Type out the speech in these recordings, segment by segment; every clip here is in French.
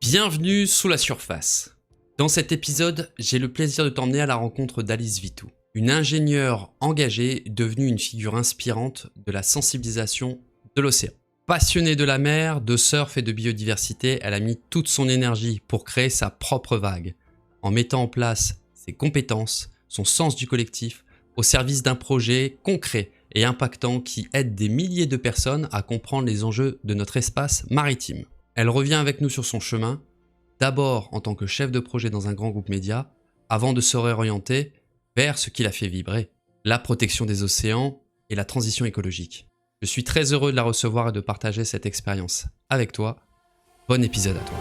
Bienvenue sous la surface. Dans cet épisode, j'ai le plaisir de t'emmener à la rencontre d'Alice Vitou, une ingénieure engagée devenue une figure inspirante de la sensibilisation de l'océan. Passionnée de la mer, de surf et de biodiversité, elle a mis toute son énergie pour créer sa propre vague, en mettant en place ses compétences, son sens du collectif, au service d'un projet concret et impactant qui aide des milliers de personnes à comprendre les enjeux de notre espace maritime. Elle revient avec nous sur son chemin, d'abord en tant que chef de projet dans un grand groupe média, avant de se réorienter vers ce qui l'a fait vibrer, la protection des océans et la transition écologique. Je suis très heureux de la recevoir et de partager cette expérience avec toi. Bon épisode à toi.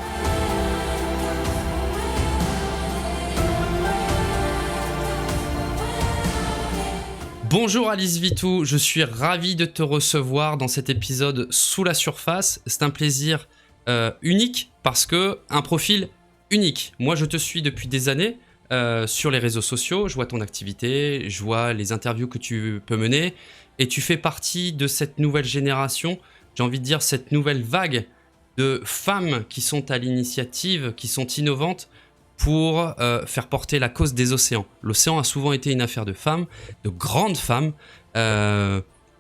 Bonjour Alice Vitou, je suis ravi de te recevoir dans cet épisode sous la surface. C'est un plaisir unique parce que un profil unique. Moi, je te suis depuis des années sur les réseaux sociaux. Je vois ton activité, je vois les interviews que tu peux mener et tu fais partie de cette nouvelle génération, j'ai envie de dire cette nouvelle vague de femmes qui sont à l'initiative, qui sont innovantes pour faire porter la cause des océans. L'océan a souvent été une affaire de femmes, de grandes femmes.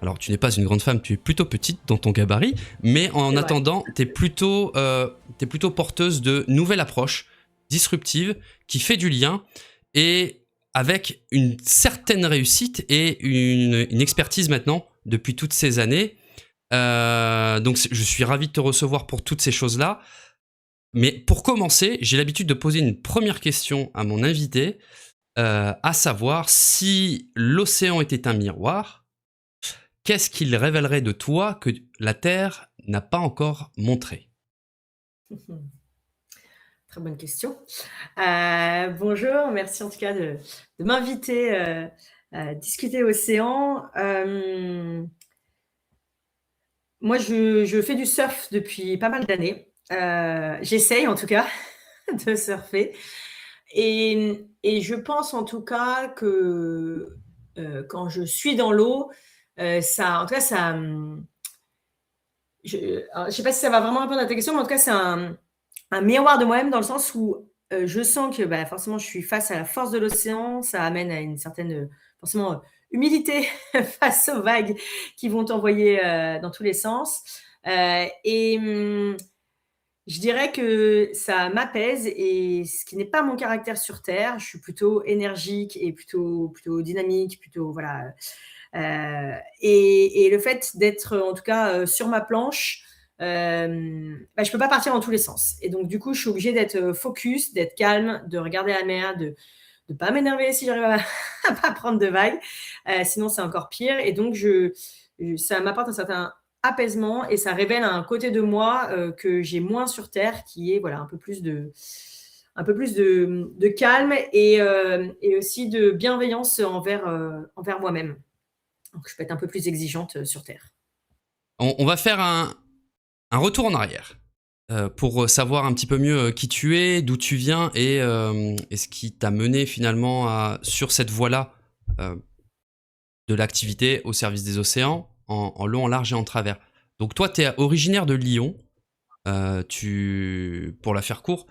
Alors, tu n'es pas une grande femme, tu es plutôt petite dans ton gabarit, mais en attendant, tu es plutôt porteuse de nouvelles approches disruptives qui fait du lien et avec une certaine réussite et une expertise maintenant depuis toutes ces années. Donc, je suis ravi de te recevoir pour toutes ces choses-là. Mais pour commencer, j'ai l'habitude de poser une première question à mon invité, à savoir si l'océan était un miroir. Qu'est-ce qu'il révélerait de toi que la Terre n'a pas encore montré? Très bonne question. Bonjour, merci en tout cas de m'inviter à discuter océan. Moi, je fais du surf depuis pas mal d'années. J'essaye en tout cas de surfer. Et je pense en tout cas que quand je suis dans l'eau, ça, en tout cas, ça. Alors, je sais pas si ça va vraiment répondre à ta question, mais en tout cas, c'est un miroir de moi-même dans le sens où je sens que forcément, je suis face à la force de l'océan. Ça amène à une certaine, forcément, humilité face aux vagues qui vont t'envoyer dans tous les sens. Je dirais que ça m'apaise et ce qui n'est pas mon caractère sur Terre. Je suis plutôt énergique et plutôt dynamique, plutôt voilà. Et le fait d'être en tout cas sur ma planche, je peux pas partir dans tous les sens. Et donc du coup, je suis obligée d'être focus, d'être calme, de regarder la mer, de pas m'énerver si j'arrive à pas prendre de vagues. Sinon, c'est encore pire. Et donc ça m'apporte un certain apaisement et ça révèle un côté de moi que j'ai moins sur Terre, qui est voilà un peu plus de calme et aussi de bienveillance envers moi-même. Donc je peux être un peu plus exigeante sur Terre. On va faire un retour en arrière pour savoir un petit peu mieux qui tu es, d'où tu viens et ce qui t'a mené finalement sur cette voie-là de l'activité au service des océans, en long, en large et en travers. Donc toi, tu es originaire de Lyon. Pour la faire court,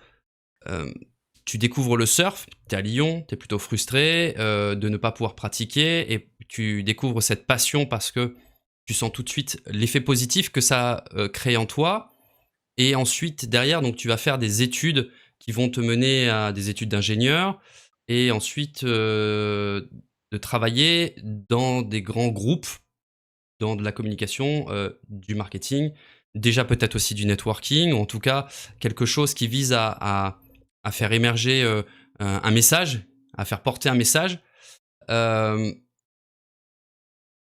tu découvres le surf, tu es à Lyon, tu es plutôt frustré de ne pas pouvoir pratiquer et tu découvres cette passion parce que tu sens tout de suite l'effet positif que ça crée en toi. Et ensuite, derrière, donc, tu vas faire des études qui vont te mener à des études d'ingénieur et ensuite de travailler dans des grands groupes, dans de la communication, du marketing, déjà peut-être aussi du networking, ou en tout cas quelque chose qui vise à faire émerger un message, à faire porter un message.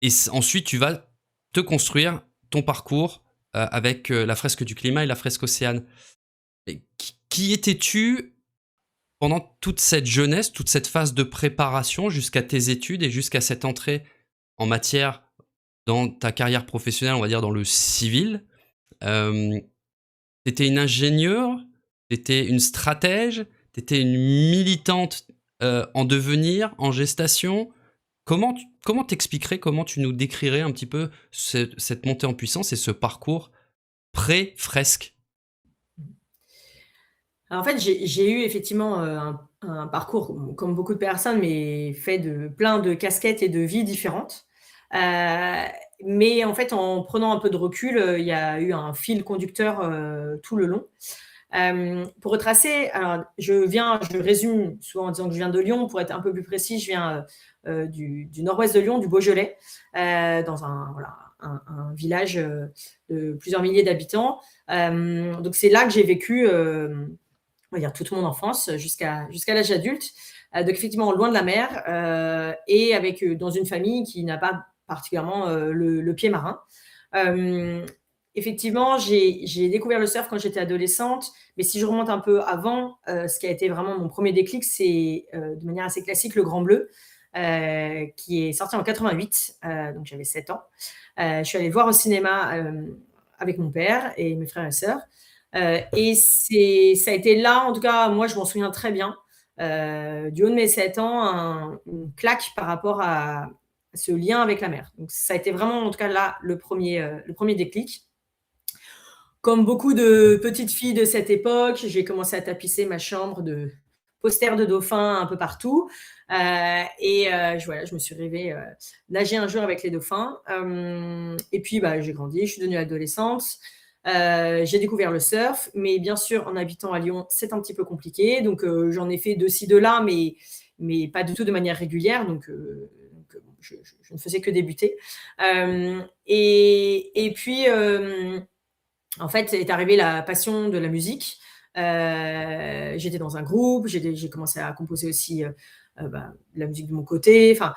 Et ensuite, tu vas te construire ton parcours avec la fresque du climat et la fresque océane. Et qui étais-tu pendant toute cette jeunesse, toute cette phase de préparation jusqu'à tes études et jusqu'à cette entrée en matière dans ta carrière professionnelle, on va dire dans le civil? T'étais une ingénieure, t'étais une stratège, t'étais une militante en devenir, en gestation. Comment t'expliquerais, comment tu nous décrirais un petit peu cette montée en puissance et ce parcours pré-fresque? Alors, en fait, j'ai eu effectivement un parcours comme beaucoup de personnes, mais fait de plein de casquettes et de vies différentes. Euh, mais en fait, en prenant un peu de recul, il y a eu un fil conducteur tout le long. Pour retracer, alors je résume souvent en disant que je viens de Lyon. Pour être un peu plus précis, je viens du nord-ouest de Lyon, du Beaujolais, dans un village de plusieurs milliers d'habitants. Donc c'est là que j'ai vécu, on va dire, toute mon enfance jusqu'à l'âge adulte. Donc effectivement, loin de la mer et avec dans une famille qui n'a pas particulièrement le pied marin. Euh, Effectivement, j'ai découvert le surf quand j'étais adolescente, mais si je remonte un peu avant, ce qui a été vraiment mon premier déclic, c'est de manière assez classique le Grand Bleu, qui est sorti en 88, donc j'avais 7 ans. Je suis allée le voir au cinéma avec mon père et mes frères et sœurs. Et ça a été là, en tout cas, moi je m'en souviens très bien, du haut de mes 7 ans, une claque par rapport à ce lien avec la mer. Donc ça a été vraiment, en tout cas là, le premier déclic. Comme beaucoup de petites filles de cette époque, j'ai commencé à tapisser ma chambre de posters de dauphins un peu partout. Je me suis rêvée nager un jour avec les dauphins. Et puis, j'ai grandi, je suis devenue adolescente. J'ai découvert le surf, mais bien sûr, en habitant à Lyon, c'est un petit peu compliqué. Donc, j'en ai fait de ci, de là, mais pas du tout de manière régulière. Donc, je ne faisais que débuter. Et puis, en fait, est arrivée la passion de la musique. J'étais dans un groupe, j'ai commencé à composer aussi la musique de mon côté. Enfin,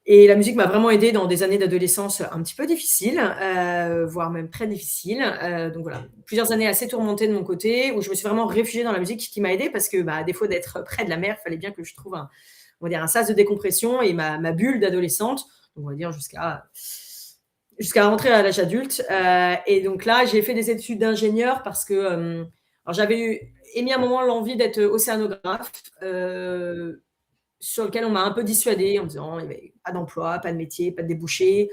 et la musique m'a vraiment aidée dans des années d'adolescence un petit peu difficiles, voire même très difficiles. Donc voilà, plusieurs années assez tourmentées de mon côté, où je me suis vraiment réfugiée dans la musique qui m'a aidée parce que, à défaut d'être près de la mer, il fallait bien que je trouve on va dire un sas de décompression et ma bulle d'adolescente, on va dire jusqu'à rentrer à l'âge adulte. Et donc là, j'ai fait des études d'ingénieur parce que alors émis à un moment l'envie d'être océanographe, sur lequel on m'a un peu dissuadée en me disant il n'y avait pas d'emploi, pas de métier, pas de débouché.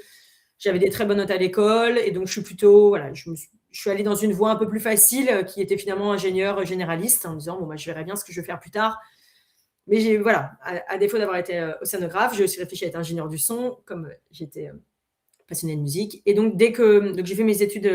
J'avais des très bonnes notes à l'école et donc je suis plutôt, voilà, je suis allée dans une voie un peu plus facile qui était finalement ingénieur généraliste en me disant je verrai bien ce que je vais faire plus tard. Mais voilà, à défaut d'avoir été océanographe, j'ai aussi réfléchi à être ingénieur du son, comme j'étais passionnée de musique. Et donc, donc j'ai fait mes études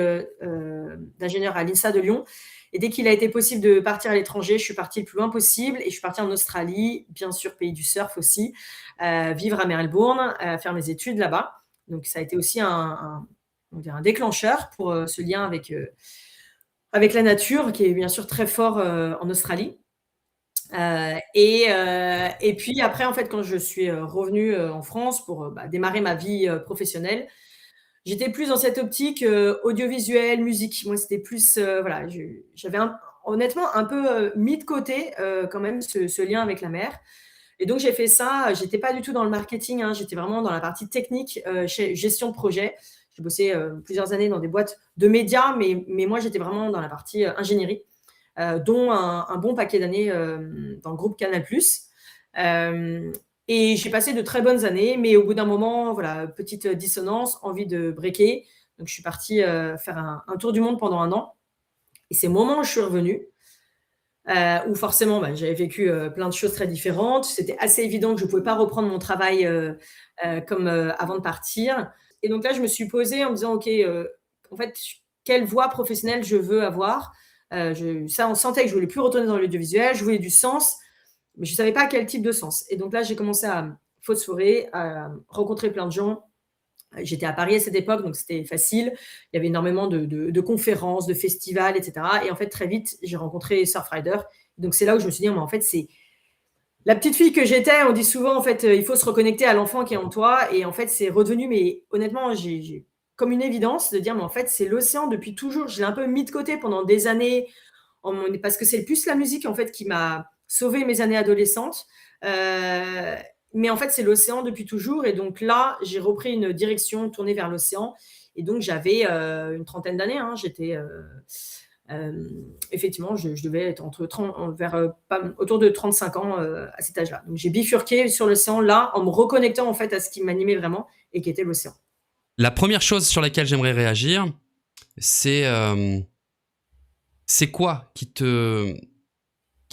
d'ingénieur à l'INSA de Lyon. Et dès qu'il a été possible de partir à l'étranger, je suis partie le plus loin possible. Et je suis partie en Australie, bien sûr, pays du surf aussi, vivre à Melbourne, faire mes études là-bas. Donc, ça a été aussi on va dire un déclencheur pour ce lien avec la nature, qui est bien sûr très fort en Australie. Et puis après, en fait, quand je suis revenue en France pour démarrer ma vie professionnelle, j'étais plus dans cette optique audiovisuelle, musique. Moi, c'était plus, voilà, j'avais honnêtement un peu mis de côté quand même ce lien avec la mer. Et donc, j'ai fait ça. J'étais pas du tout dans le marketing, hein, j'étais vraiment dans la partie technique, gestion de projet. J'ai bossé plusieurs années dans des boîtes de médias, mais moi, j'étais vraiment dans la partie ingénierie, dont un bon paquet d'années dans le groupe Canal+. Et j'ai passé de très bonnes années, mais au bout d'un moment, voilà, petite dissonance, envie de breaker. Donc, je suis partie faire un tour du monde pendant 1 an. Et c'est au moment où je suis revenue, où forcément, j'avais vécu plein de choses très différentes. C'était assez évident que je ne pouvais pas reprendre mon travail comme avant de partir. Et donc là, je me suis posée en me disant, OK, en fait, quelle voie professionnelle je veux avoir. Ça, on sentait que je ne voulais plus retourner dans l'audiovisuel, je voulais du sens, mais je ne savais pas quel type de sens. Et donc là, j'ai commencé à phosphorer, à rencontrer plein de gens. J'étais à Paris à cette époque, donc c'était facile. Il y avait énormément de conférences, de festivals, etc. Et en fait, très vite, j'ai rencontré Surfrider. Donc c'est là où je me suis dit, mais en fait, c'est la petite fille que j'étais. On dit souvent, en fait, il faut se reconnecter à l'enfant qui est en toi. Et en fait, c'est redevenu, mais honnêtement, j'ai comme une évidence de dire, mais en fait, c'est l'océan depuis toujours. Je l'ai un peu mis de côté pendant des années, parce que c'est plus la musique, en fait, qui m'a sauvé mes années adolescentes. Mais en fait, c'est l'océan depuis toujours. Et donc là, j'ai repris une direction tournée vers l'océan. Et donc, j'avais une trentaine d'années. Hein. J'étais effectivement, je devais être autour de 35 ans à cet âge-là. Donc, j'ai bifurqué sur l'océan là, en me reconnectant en fait à ce qui m'animait vraiment et qui était l'océan. La première chose sur laquelle j'aimerais réagir, c'est quoi qui te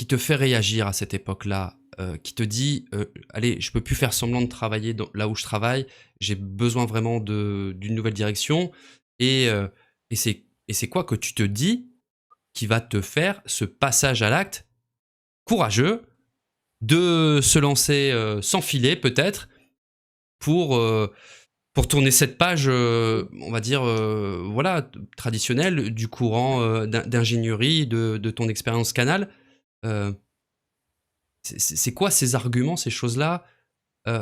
qui te fait réagir à cette époque-là, qui te dit allez, je peux plus faire semblant de travailler là où je travaille, j'ai besoin vraiment d'une nouvelle direction. Et, euh, et c'est quoi que tu te dis qui va te faire ce passage à l'acte courageux de se lancer sans filet peut-être pour, euh, pour tourner cette page, on va dire, voilà, traditionnelle du courant d'ingénierie de ton expérience Canal. Euh, c'est quoi ces arguments, ces choses-là?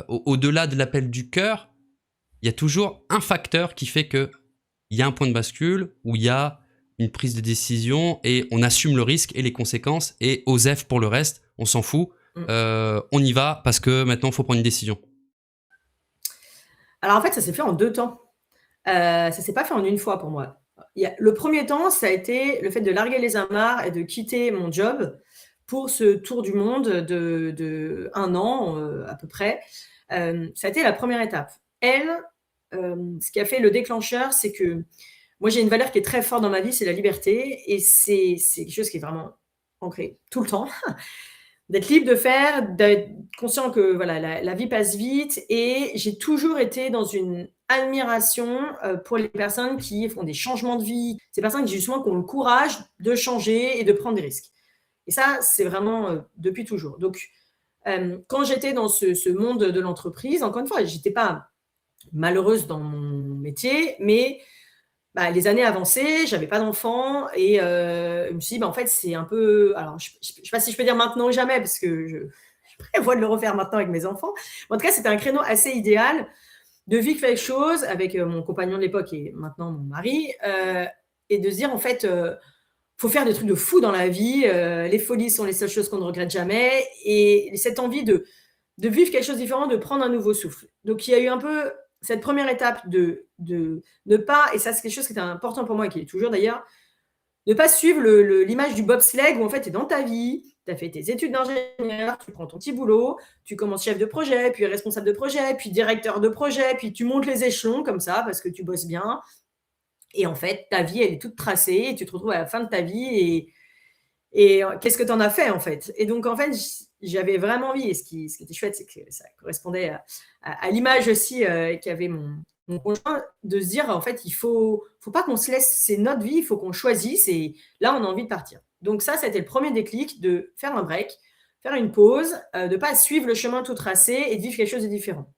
Au-delà de l'appel du cœur, il y a toujours un facteur qui fait que il y a un point de bascule où il y a une prise de décision et on assume le risque et les conséquences et OSEF pour le reste, on s'en fout. On y va parce que maintenant il faut prendre une décision. Alors en fait, ça s'est fait en 2 temps. Ça s'est pas fait en une fois pour moi. Le premier temps, ça a été le fait de larguer les amarres et de quitter mon job pour ce tour du monde de 1 an, à peu près. Ça a été la première étape. Ce qui a fait le déclencheur, c'est que moi, j'ai une valeur qui est très forte dans ma vie, c'est la liberté et c'est quelque chose qui est vraiment ancré tout le temps. D'être libre de faire, d'être conscient que voilà, la vie passe vite et j'ai toujours été dans une admiration pour les personnes qui font des changements de vie, ces personnes qui justement qui ont le courage de changer et de prendre des risques. Et ça, c'est vraiment depuis toujours. Donc, quand j'étais dans ce monde de l'entreprise, encore une fois, j'étais pas malheureuse dans mon métier, mais les années avançaient, j'avais pas d'enfant et je me suis dit, en fait, c'est un peu. Alors, je sais pas si je peux dire maintenant ou jamais, parce que je prévois de le refaire maintenant avec mes enfants. En tout cas, c'était un créneau assez idéal de vivre quelque chose avec mon compagnon de l'époque et maintenant mon mari, et de se dire, en fait, faut faire des trucs de fou dans la vie. Les folies sont les seules choses qu'on ne regrette jamais. Et cette envie de vivre quelque chose de différent, de prendre un nouveau souffle. Donc, il y a eu un peu cette première étape de ne pas, et ça c'est quelque chose qui était important pour moi et qui est toujours d'ailleurs, ne pas suivre l'image du bobsleigh où en fait tu es dans ta vie, tu as fait tes études d'ingénieur, tu prends ton petit boulot, tu commences chef de projet, puis responsable de projet, puis directeur de projet, puis tu montes les échelons comme ça parce que tu bosses bien. Et en fait, ta vie, elle est toute tracée et tu te retrouves à la fin de ta vie et qu'est-ce que tu en as fait en fait? Et donc en fait, j'avais vraiment envie, et ce qui était chouette, c'est que ça correspondait à l'image aussi qu'avait mon conjoint, de se dire en fait, il faut pas qu'on se laisse, c'est notre vie, il faut qu'on choisisse et là, on a envie de partir. Donc ça a été le premier déclic de faire un break, faire une pause, de ne pas suivre le chemin tout tracé et de vivre quelque chose de différent.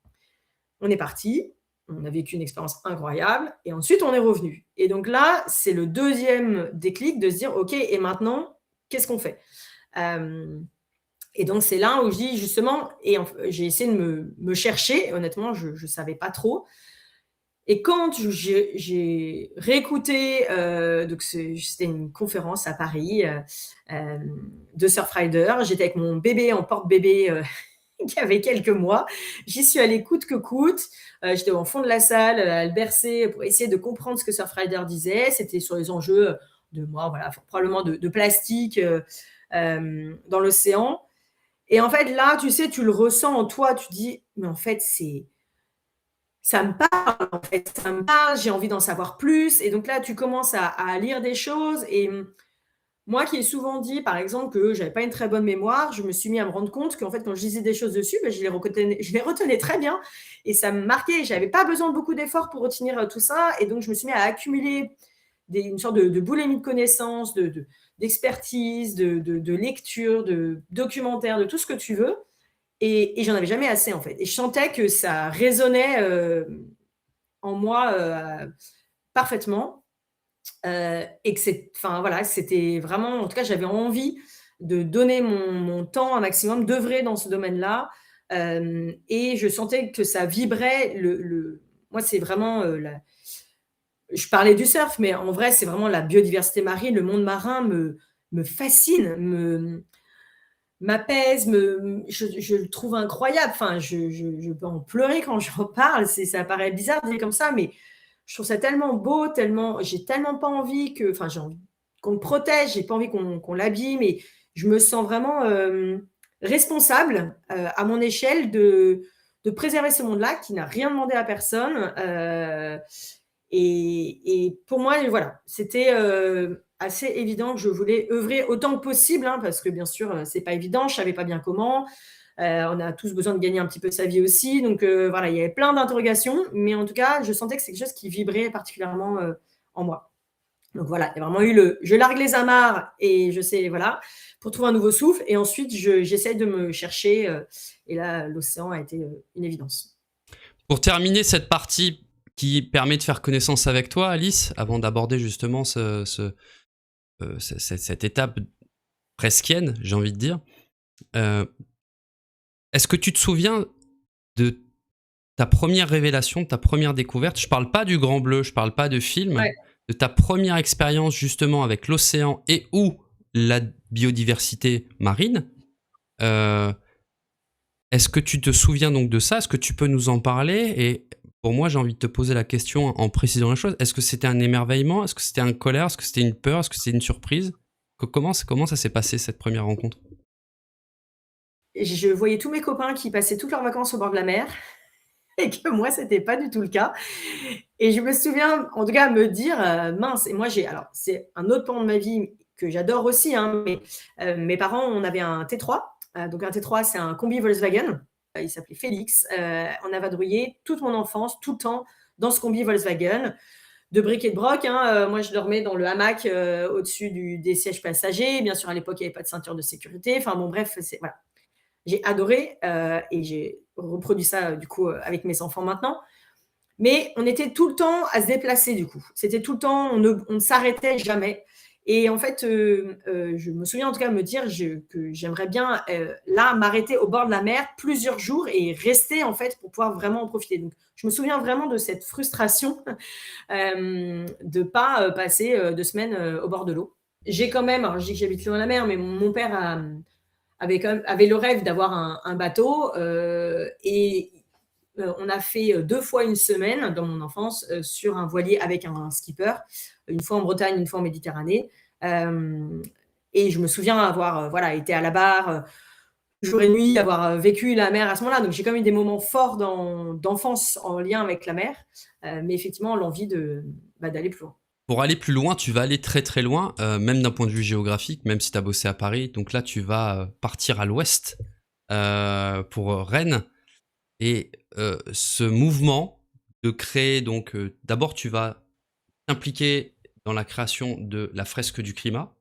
On est parti, on a vécu une expérience incroyable et ensuite on est revenu. Et donc là, c'est le deuxième déclic de se dire, ok, et maintenant, qu'est-ce qu'on fait? Et donc, c'est là où je dis justement, et j'ai essayé de me chercher, honnêtement, je ne savais pas trop. Et quand j'ai réécouté, donc c'était une conférence à Paris de Surfrider, j'étais avec mon bébé en porte-bébé qui avait quelques mois. J'y suis allée coûte que coûte. J'étais au fond de la salle à le bercer pour essayer de comprendre ce que Surfrider disait. C'était sur les enjeux de moi, voilà, probablement de plastique dans l'océan. Et en fait, là, tu sais, tu le ressens en toi, tu dis, mais en fait, ça me parle, en fait, ça me parle, j'ai envie d'en savoir plus. Et donc là, tu commences à lire des choses. Et moi qui ai souvent dit, par exemple, que je n'avais pas une très bonne mémoire, je me suis mis à me rendre compte qu'en fait, quand je lisais des choses dessus, je les retenais très bien. Et ça me marquait. Je n'avais pas besoin de beaucoup d'efforts pour retenir tout ça. Et donc, je me suis mis à accumuler une sorte de boulimie de connaissances, d'expertise, de lecture, de documentaire, de tout ce que tu veux. Et j'en avais jamais assez, en fait. Et je sentais que ça résonnait en moi parfaitement. Et que voilà, c'était vraiment, en tout cas, j'avais envie de donner mon temps un maximum, d'œuvrer dans ce domaine-là. Et je sentais que ça vibrait. Moi, c'est vraiment je parlais du surf, mais en vrai, c'est vraiment la biodiversité marine, le monde marin me fascine, m'apaise, je le trouve incroyable. Enfin, je peux en pleurer quand j'en parle. Ça paraît bizarre de dire comme ça, mais je trouve ça tellement beau, j'ai tellement pas envie j'ai envie qu'on le protège, j'ai pas envie qu'on l'abîme, et je me sens vraiment responsable à mon échelle de préserver ce monde-là qui n'a rien demandé à personne. Et pour moi, voilà, c'était assez évident que je voulais œuvrer autant que possible, hein, parce que bien sûr, c'est pas évident, je savais pas bien comment. On a tous besoin de gagner un petit peu sa vie aussi, donc voilà, il y avait plein d'interrogations, mais en tout cas, je sentais que c'est quelque chose qui vibrait particulièrement en moi. Donc voilà, il y a vraiment eu je largue les amarres et je sais, voilà, pour trouver un nouveau souffle. Et ensuite, j'essaie de me chercher. Et là, l'océan a été une évidence. Pour terminer cette partie qui permet de faire connaissance avec toi, Alice, avant d'aborder justement cette étape presquienne, j'ai envie de dire, euh, est-ce que tu te souviens de ta première révélation, de ta première découverte? Je parle pas du Grand Bleu, je parle pas de film, Ouais. de ta première expérience justement avec l'océan et ou la biodiversité marine. Euh, Est-ce que tu te souviens donc de ça? Est-ce que tu peux nous en parler? Et pour moi, j'ai envie de te poser la question en précisant la chose. Est-ce que c'était un émerveillement? Est-ce que c'était un colère? Est-ce que c'était une peur? Est-ce que c'était une surprise? Comment ça s'est passé cette première rencontre? Et je voyais tous mes copains qui passaient toutes leurs vacances au bord de la mer et que moi, c'était pas du tout le cas. Et je me souviens, en tout cas, me dire, mince. Et moi, alors, c'est un autre pan de ma vie que j'adore aussi, hein, mais mes parents, on avait un T3. Donc, un T3, c'est un combi Volkswagen. Il s'appelait Félix. On a vadrouillé toute mon enfance, tout le temps, dans ce combi Volkswagen, de briques et de broc, hein. Moi, je dormais dans le hamac au-dessus des sièges passagers. Bien sûr, à l'époque, il n'y avait pas de ceinture de sécurité. Enfin, bon, bref, voilà. J'ai adoré et j'ai reproduit ça, du coup, avec mes enfants maintenant. Mais on était tout le temps à se déplacer, du coup. C'était tout le temps, on ne s'arrêtait jamais. Et en fait, je me souviens en tout cas me dire que j'aimerais bien, là, m'arrêter au bord de la mer plusieurs jours et rester, en fait, pour pouvoir vraiment en profiter. Donc, je me souviens vraiment de cette frustration de ne pas passer 2 semaines au bord de l'eau. J'ai quand même, alors je dis que j'habite loin de la mer, mais mon père avait le rêve d'avoir un bateau et on a fait 2 fois une semaine dans mon enfance sur un voilier avec un skipper, une fois en Bretagne, une fois en Méditerranée. Et je me souviens avoir voilà, été à la barre jour et nuit, avoir vécu la mer à ce moment-là. Donc j'ai quand même eu des moments forts d'enfance en lien avec la mer, mais effectivement l'envie d'aller plus loin. Pour aller plus loin, tu vas aller très très loin, même d'un point de vue géographique, même si tu as bossé à Paris. Donc là, tu vas partir à l'ouest pour Rennes. Et ce mouvement de créer, donc d'abord tu vas t'impliquer dans la création de la fresque du climat.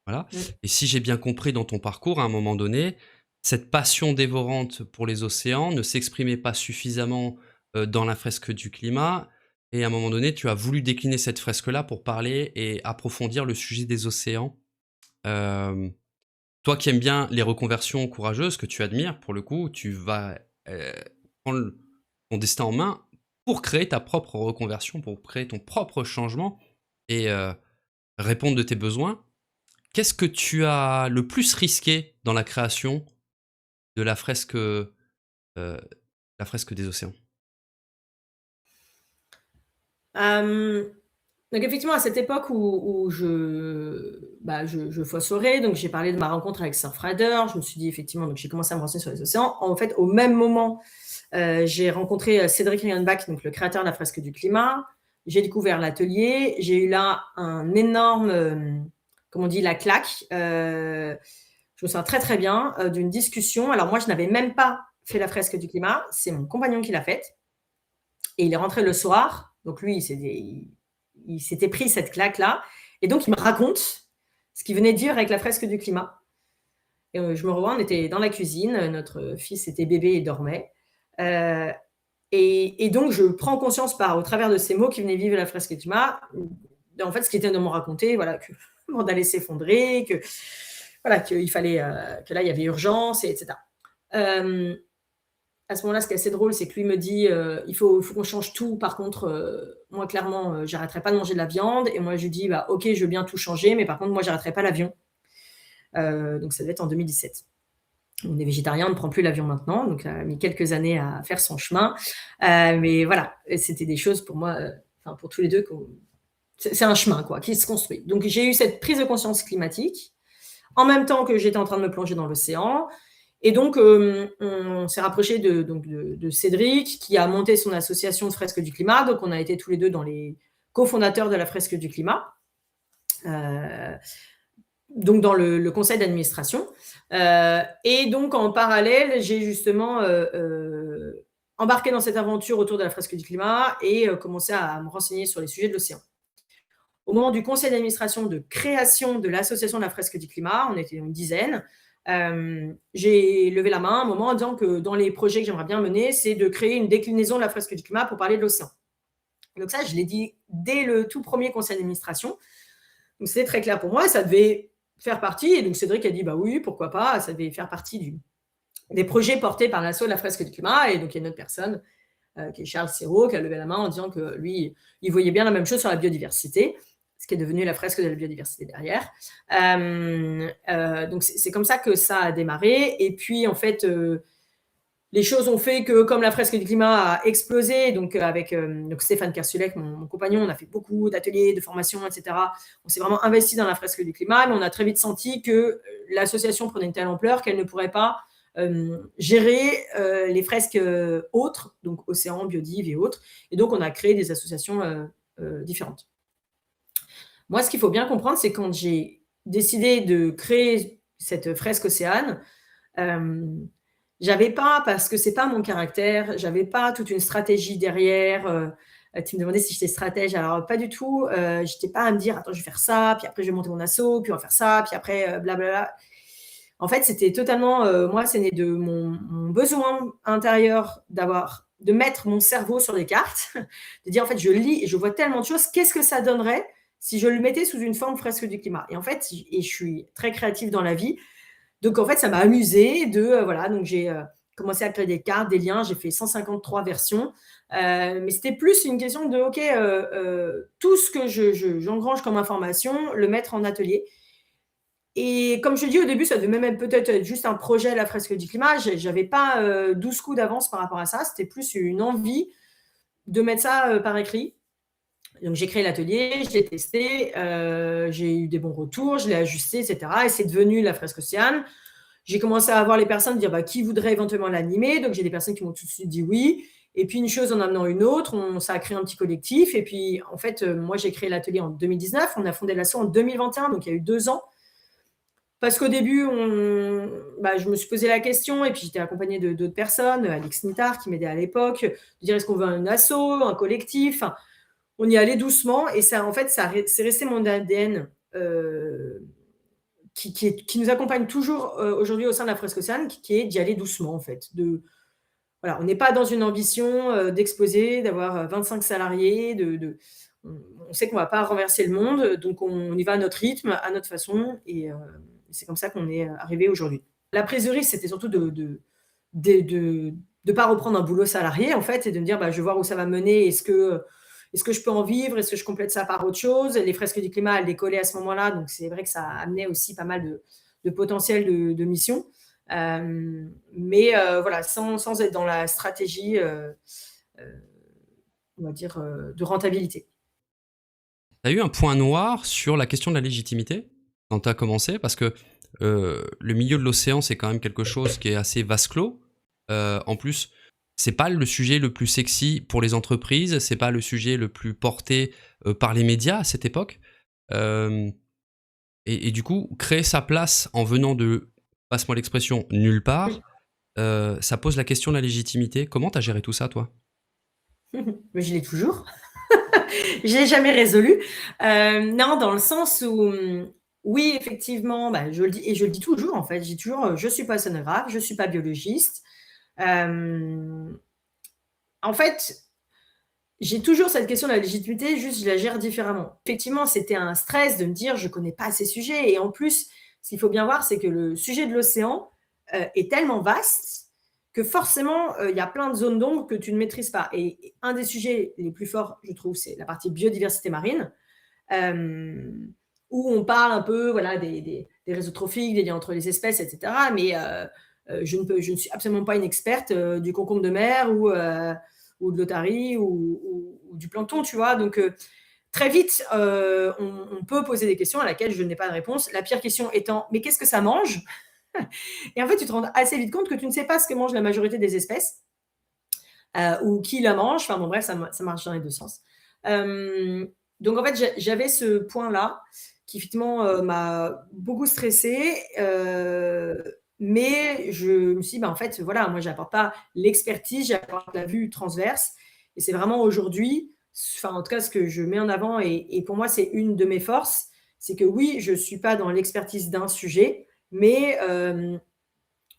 Voilà. Mm. Et si j'ai bien compris dans ton parcours, à un moment donné, cette passion dévorante pour les océans ne s'exprimait pas suffisamment dans la fresque du climat. Et à un moment donné, tu as voulu décliner cette fresque-là pour parler et approfondir le sujet des océans. Euh, Toi qui aimes bien les reconversions courageuses que tu admires, pour le coup, tu vas prendre ton destin en main pour créer ta propre reconversion, pour créer ton propre changement et répondre de tes besoins. Qu'est-ce que tu as le plus risqué dans la création de la fresque des océans? Euh, donc effectivement, à cette époque où je fossorais, donc j'ai parlé de ma rencontre avec Surfrider, je me suis dit effectivement, donc j'ai commencé à me renseigner sur les océans. En fait, au même moment, j'ai rencontré Cédric Rionbach, donc le créateur de la fresque du climat. J'ai découvert l'atelier. J'ai eu là un énorme, comment on dit, la claque. Je me souviens très très bien d'une discussion. Alors moi, je n'avais même pas fait la fresque du climat. C'est mon compagnon qui l'a faite. Et il est rentré le soir. Donc lui, il s'était pris cette claque-là. Et donc, il me raconte ce qu'il venait de dire avec la fresque du climat. Et je me revois, on était dans la cuisine. Notre fils était bébé et dormait. Et donc, je prends conscience au travers de ces mots qui venaient vivre la fresque du climat, en fait, ce qui était de me raconter, voilà, que le monde allait s'effondrer, que voilà, qu'il fallait, que là, il y avait urgence, etc. À ce moment-là, ce qui est assez drôle, c'est que lui me dit il faut qu'on change tout. Par contre, moi, clairement, j'arrêterai pas de manger de la viande. Et moi, je lui dis ok, je veux bien tout changer, mais par contre, moi, j'arrêterai pas l'avion. Donc, ça devait être en 2017. On est végétarien, on ne prend plus l'avion maintenant, donc ça a mis quelques années à faire son chemin. Mais voilà, c'était des choses pour moi, pour tous les deux, c'est un chemin quoi, qui se construit. Donc j'ai eu cette prise de conscience climatique, en même temps que j'étais en train de me plonger dans l'océan. Et donc, on s'est rapproché de Cédric, qui a monté son association de fresque du climat. Donc, on a été tous les deux dans les cofondateurs de la fresque du climat. euh, donc dans le conseil d'administration. Et donc en parallèle, j'ai justement embarqué dans cette aventure autour de la fresque du climat et commencé à me renseigner sur les sujets de l'océan. Au moment du conseil d'administration de création de l'association de la fresque du climat, on était une dizaine, j'ai levé la main à un moment en disant que dans les projets que j'aimerais bien mener, c'est de créer une déclinaison de la fresque du climat pour parler de l'océan. Donc ça, je l'ai dit dès le tout premier conseil d'administration. Donc c'était très clair pour moi et ça devait faire partie. Et donc Cédric a dit bah oui, pourquoi pas, ça devait faire partie des projets portés par l'assaut de la fresque du climat. Et donc il y a une autre personne qui est Charles Serrault qui a levé la main en disant que lui, il voyait bien la même chose sur la biodiversité, ce qui est devenu la fresque de la biodiversité derrière. Donc c'est comme ça que ça a démarré. Et puis en fait, les choses ont fait que, comme la fresque du climat a explosé, donc avec donc Stéphane Kersulek, mon compagnon, on a fait beaucoup d'ateliers, de formations, etc. On s'est vraiment investi dans la fresque du climat, mais on a très vite senti que l'association prenait une telle ampleur qu'elle ne pourrait pas gérer les fresques autres, donc océan, biodive et autres. Et donc, on a créé des associations différentes. Moi, ce qu'il faut bien comprendre, c'est quand j'ai décidé de créer cette fresque océane, j'avais pas, parce que c'est pas mon caractère, j'avais pas toute une stratégie derrière. Tu me demandais si j'étais stratège, alors pas du tout. J'étais pas à me dire, attends, je vais faire ça, puis après je vais monter mon asso, puis on va faire ça, puis après blablabla. En fait, c'était totalement, moi, c'est né de mon besoin intérieur de mettre mon cerveau sur des cartes, de dire, en fait, je lis et je vois tellement de choses, qu'est-ce que ça donnerait si je le mettais sous une forme fresque du climat? Et en fait, je suis très créative dans la vie, donc en fait, ça m'a amusée voilà, donc j'ai commencé à créer des cartes, des liens, j'ai fait 153 versions, mais c'était plus une question de, ok, tout ce que j'engrange comme information, le mettre en atelier. Et comme je dis au début, ça devait même peut-être être juste un projet, la fresque du climat. J'avais pas 12 coups d'avance par rapport à ça. C'était plus une envie de mettre ça par écrit. Donc j'ai créé l'atelier, je l'ai testé, j'ai eu des bons retours, je l'ai ajusté, etc. Et c'est devenu la fresque océane. J'ai commencé à voir les personnes dire qui voudrait éventuellement l'animer. Donc j'ai des personnes qui m'ont tout de suite dit oui. Et puis une chose en amenant une autre, ça a créé un petit collectif. Et puis en fait, moi j'ai créé l'atelier en 2019, on a fondé l'asso en 2021, donc il y a eu 2 ans. Parce qu'au début, je me suis posé la question, et puis j'étais accompagnée d'autres personnes, Alex Nittard qui m'aidait à l'époque, de dire est-ce qu'on veut un asso, un collectif. On y allait doucement, et ça, en fait, c'est resté mon ADN qui nous accompagne toujours aujourd'hui au sein de la fresque océane, qui est d'y aller doucement, en fait. Voilà, on n'est pas dans une ambition d'exploser, d'avoir 25 salariés, on sait qu'on ne va pas renverser le monde, donc on y va à notre rythme, à notre façon, et c'est comme ça qu'on est arrivé aujourd'hui. La prise de risque, c'était surtout de ne pas reprendre un boulot salarié, en fait, et de me dire, je vais voir où ça va mener, est-ce que je peux en vivre, est-ce que je complète ça par autre chose? Les fresques du climat, elles décollaient à ce moment-là, donc c'est vrai que ça amenait aussi pas mal de potentiel de missions. Mais voilà, sans être dans la stratégie, on va dire, de rentabilité. Tu as eu un point noir sur la question de la légitimité quand tu as commencé, parce que le milieu de l'océan, c'est quand même quelque chose qui est assez vase clos. En plus, c'est pas le sujet le plus sexy pour les entreprises, c'est pas le sujet le plus porté par les médias à cette époque. Et du coup, créer sa place en venant de, passe-moi l'expression, nulle part, ça pose la question de la légitimité. Comment tu as géré tout ça, toi? Mais je l'ai toujours. Je l'ai jamais résolu. Non, dans le sens où, oui, effectivement, je le dis et je le dis toujours, en fait. Je dis toujours, je suis pas océanographe, je suis pas biologiste. En fait, j'ai toujours cette question de la légitimité, juste je la gère différemment. Effectivement, c'était un stress de me dire, je connais pas ces sujets. Et en plus, ce qu'il faut bien voir, c'est que le sujet de l'océan est tellement vaste que forcément, il y a plein de zones d'ombre que tu ne maîtrises pas. Et un des sujets les plus forts, je trouve, c'est la partie biodiversité marine, où on parle un peu voilà, des réseaux trophiques, des liens entre les espèces, etc. Mais je ne suis absolument pas une experte du concombre de mer ou de l'otarie ou du plancton, tu vois. Donc, très vite, on peut poser des questions à laquelle je n'ai pas de réponse. La pire question étant, mais qu'est-ce que ça mange? Et en fait, tu te rends assez vite compte que tu ne sais pas ce que mange la majorité des espèces ou qui la mange. Enfin bon, bref, ça marche dans les deux sens. Donc en fait, j'avais ce point-là qui effectivement m'a beaucoup stressée. Mais je me suis dit, bah, en fait, voilà, moi, j'apporte pas l'expertise, j'apporte la vue transverse. Et c'est vraiment aujourd'hui, enfin, en tout cas, ce que je mets en avant, et pour moi, c'est une de mes forces, c'est que oui, je suis pas dans l'expertise d'un sujet, mais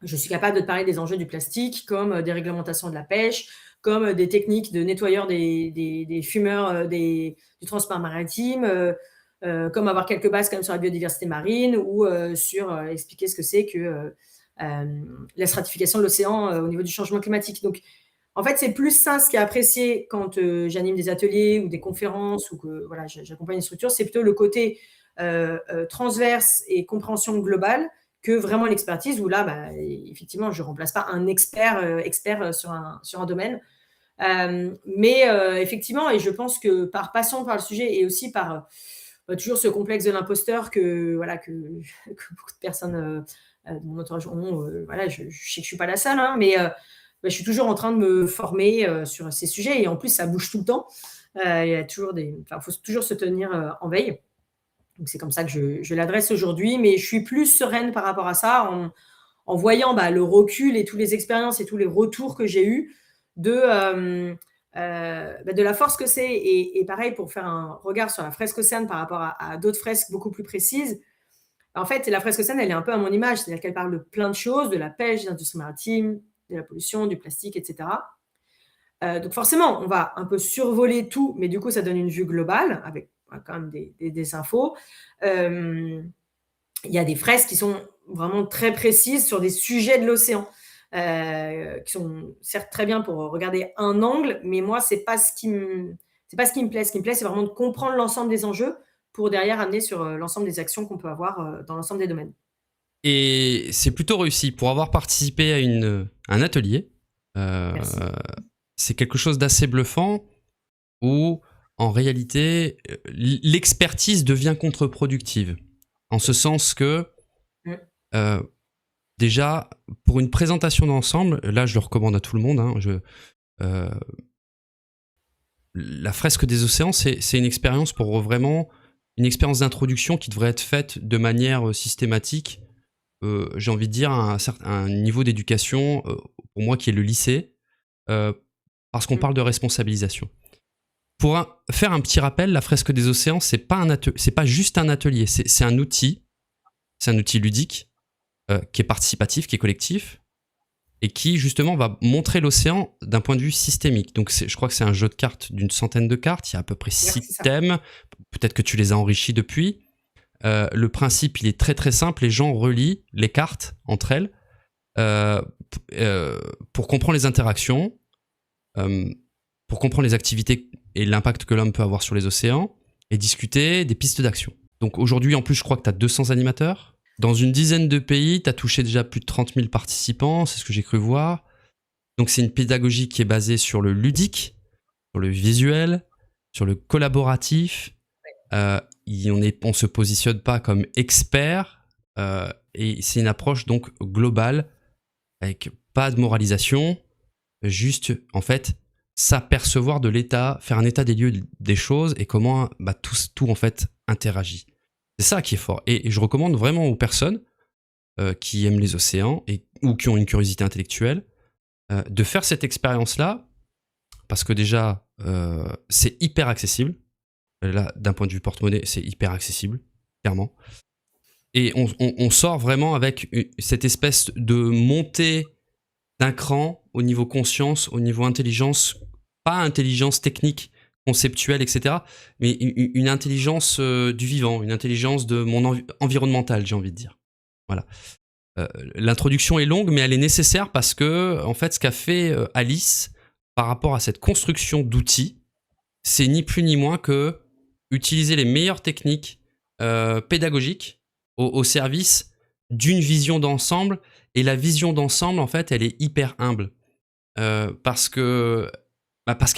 je suis capable de te parler des enjeux du plastique, comme des réglementations de la pêche, comme des techniques de nettoyeurs des fumeurs du transport maritime, comme avoir quelques bases comme sur la biodiversité marine ou sur expliquer ce que c'est que la stratification de l'océan au niveau du changement climatique. Donc, en fait, c'est plus ça ce qui est apprécié quand j'anime des ateliers ou des conférences ou que voilà, j'accompagne une structure, c'est plutôt le côté transverse et compréhension globale que vraiment l'expertise, où là, bah, effectivement, je ne remplace pas un expert sur un domaine. Mais effectivement, et je pense que par passion par le sujet et aussi par toujours ce complexe de l'imposteur que beaucoup de personnes de mon entourage ont, voilà, je sais que je ne suis pas la seule, hein, mais je suis toujours en train de me former sur ces sujets, et en plus, ça bouge tout le temps. Il y a toujours faut toujours se tenir en veille. Donc, c'est comme ça que je l'adresse aujourd'hui, mais je suis plus sereine par rapport à ça en voyant le recul et toutes les expériences et tous les retours que j'ai eus de la force que c'est. Et pareil, pour faire un regard sur la fresque océane par rapport à d'autres fresques beaucoup plus précises, en fait, la fresque océane, elle est un peu à mon image, c'est-à-dire qu'elle parle de plein de choses, de la pêche, de l'industrie maritime, de la pollution, du plastique, etc. Donc forcément, on va un peu survoler tout, mais du coup, ça donne une vue globale avec quand même des infos. Il y a des fresques qui sont vraiment très précises sur des sujets de l'océan, qui sont certes très bien pour regarder un angle, mais moi, c'est pas ce qui me plaît. Ce qui me plaît, c'est vraiment de comprendre l'ensemble des enjeux pour derrière amener sur l'ensemble des actions qu'on peut avoir dans l'ensemble des domaines. Et c'est plutôt réussi. Pour avoir participé à un atelier, Merci. c'est quelque chose d'assez bluffant où, en réalité, l'expertise devient contre-productive. En ce sens que, déjà, pour une présentation d'ensemble, là, je le recommande à tout le monde, hein, la fresque des océans, c'est une expérience pour vraiment une expérience d'introduction qui devrait être faite de manière systématique. J'ai envie de dire à un niveau d'éducation, pour moi qui est le lycée, parce qu'on parle de responsabilisation. Pour faire un petit rappel, la fresque des océans, c'est pas juste un atelier, c'est un outil ludique qui est participatif, qui est collectif, et qui justement va montrer l'océan d'un point de vue systémique. Donc je crois que c'est un jeu de cartes d'une centaine de cartes, il y a à peu près 6 thèmes, peut-être que tu les as enrichis depuis. Le principe, il est très très simple, les gens relient les cartes entre elles pour comprendre les interactions, pour comprendre les activités et l'impact que l'homme peut avoir sur les océans, et discuter des pistes d'action. Donc aujourd'hui, en plus, je crois que tu as 200 animateurs. Dans une dizaine de pays, tu as touché déjà plus de 30 000 participants, c'est ce que j'ai cru voir. Donc c'est une pédagogie qui est basée sur le ludique, sur le visuel, sur le collaboratif. On se positionne pas comme expert, et c'est une approche donc globale, avec pas de moralisation, juste en fait s'apercevoir de l'état, faire un état des lieux des choses et comment tout en fait interagit. C'est ça qui est fort. Et je recommande vraiment aux personnes qui aiment les océans ou qui ont une curiosité intellectuelle de faire cette expérience-là, parce que déjà, c'est hyper accessible. Là, d'un point de vue porte-monnaie, c'est hyper accessible, clairement. Et on sort vraiment avec cette espèce de montée d'un cran au niveau conscience, au niveau intelligence, pas intelligence technique, conceptuelle, etc., mais une intelligence du vivant, une intelligence de mon environnemental, j'ai envie de dire. Voilà. L'introduction est longue, mais elle est nécessaire parce que, en fait, ce qu'a fait Alice par rapport à cette construction d'outils, c'est ni plus ni moins que utiliser les meilleures techniques pédagogiques au service d'une vision d'ensemble. Et la vision d'ensemble, en fait, elle est hyper humble. Parce qu'elle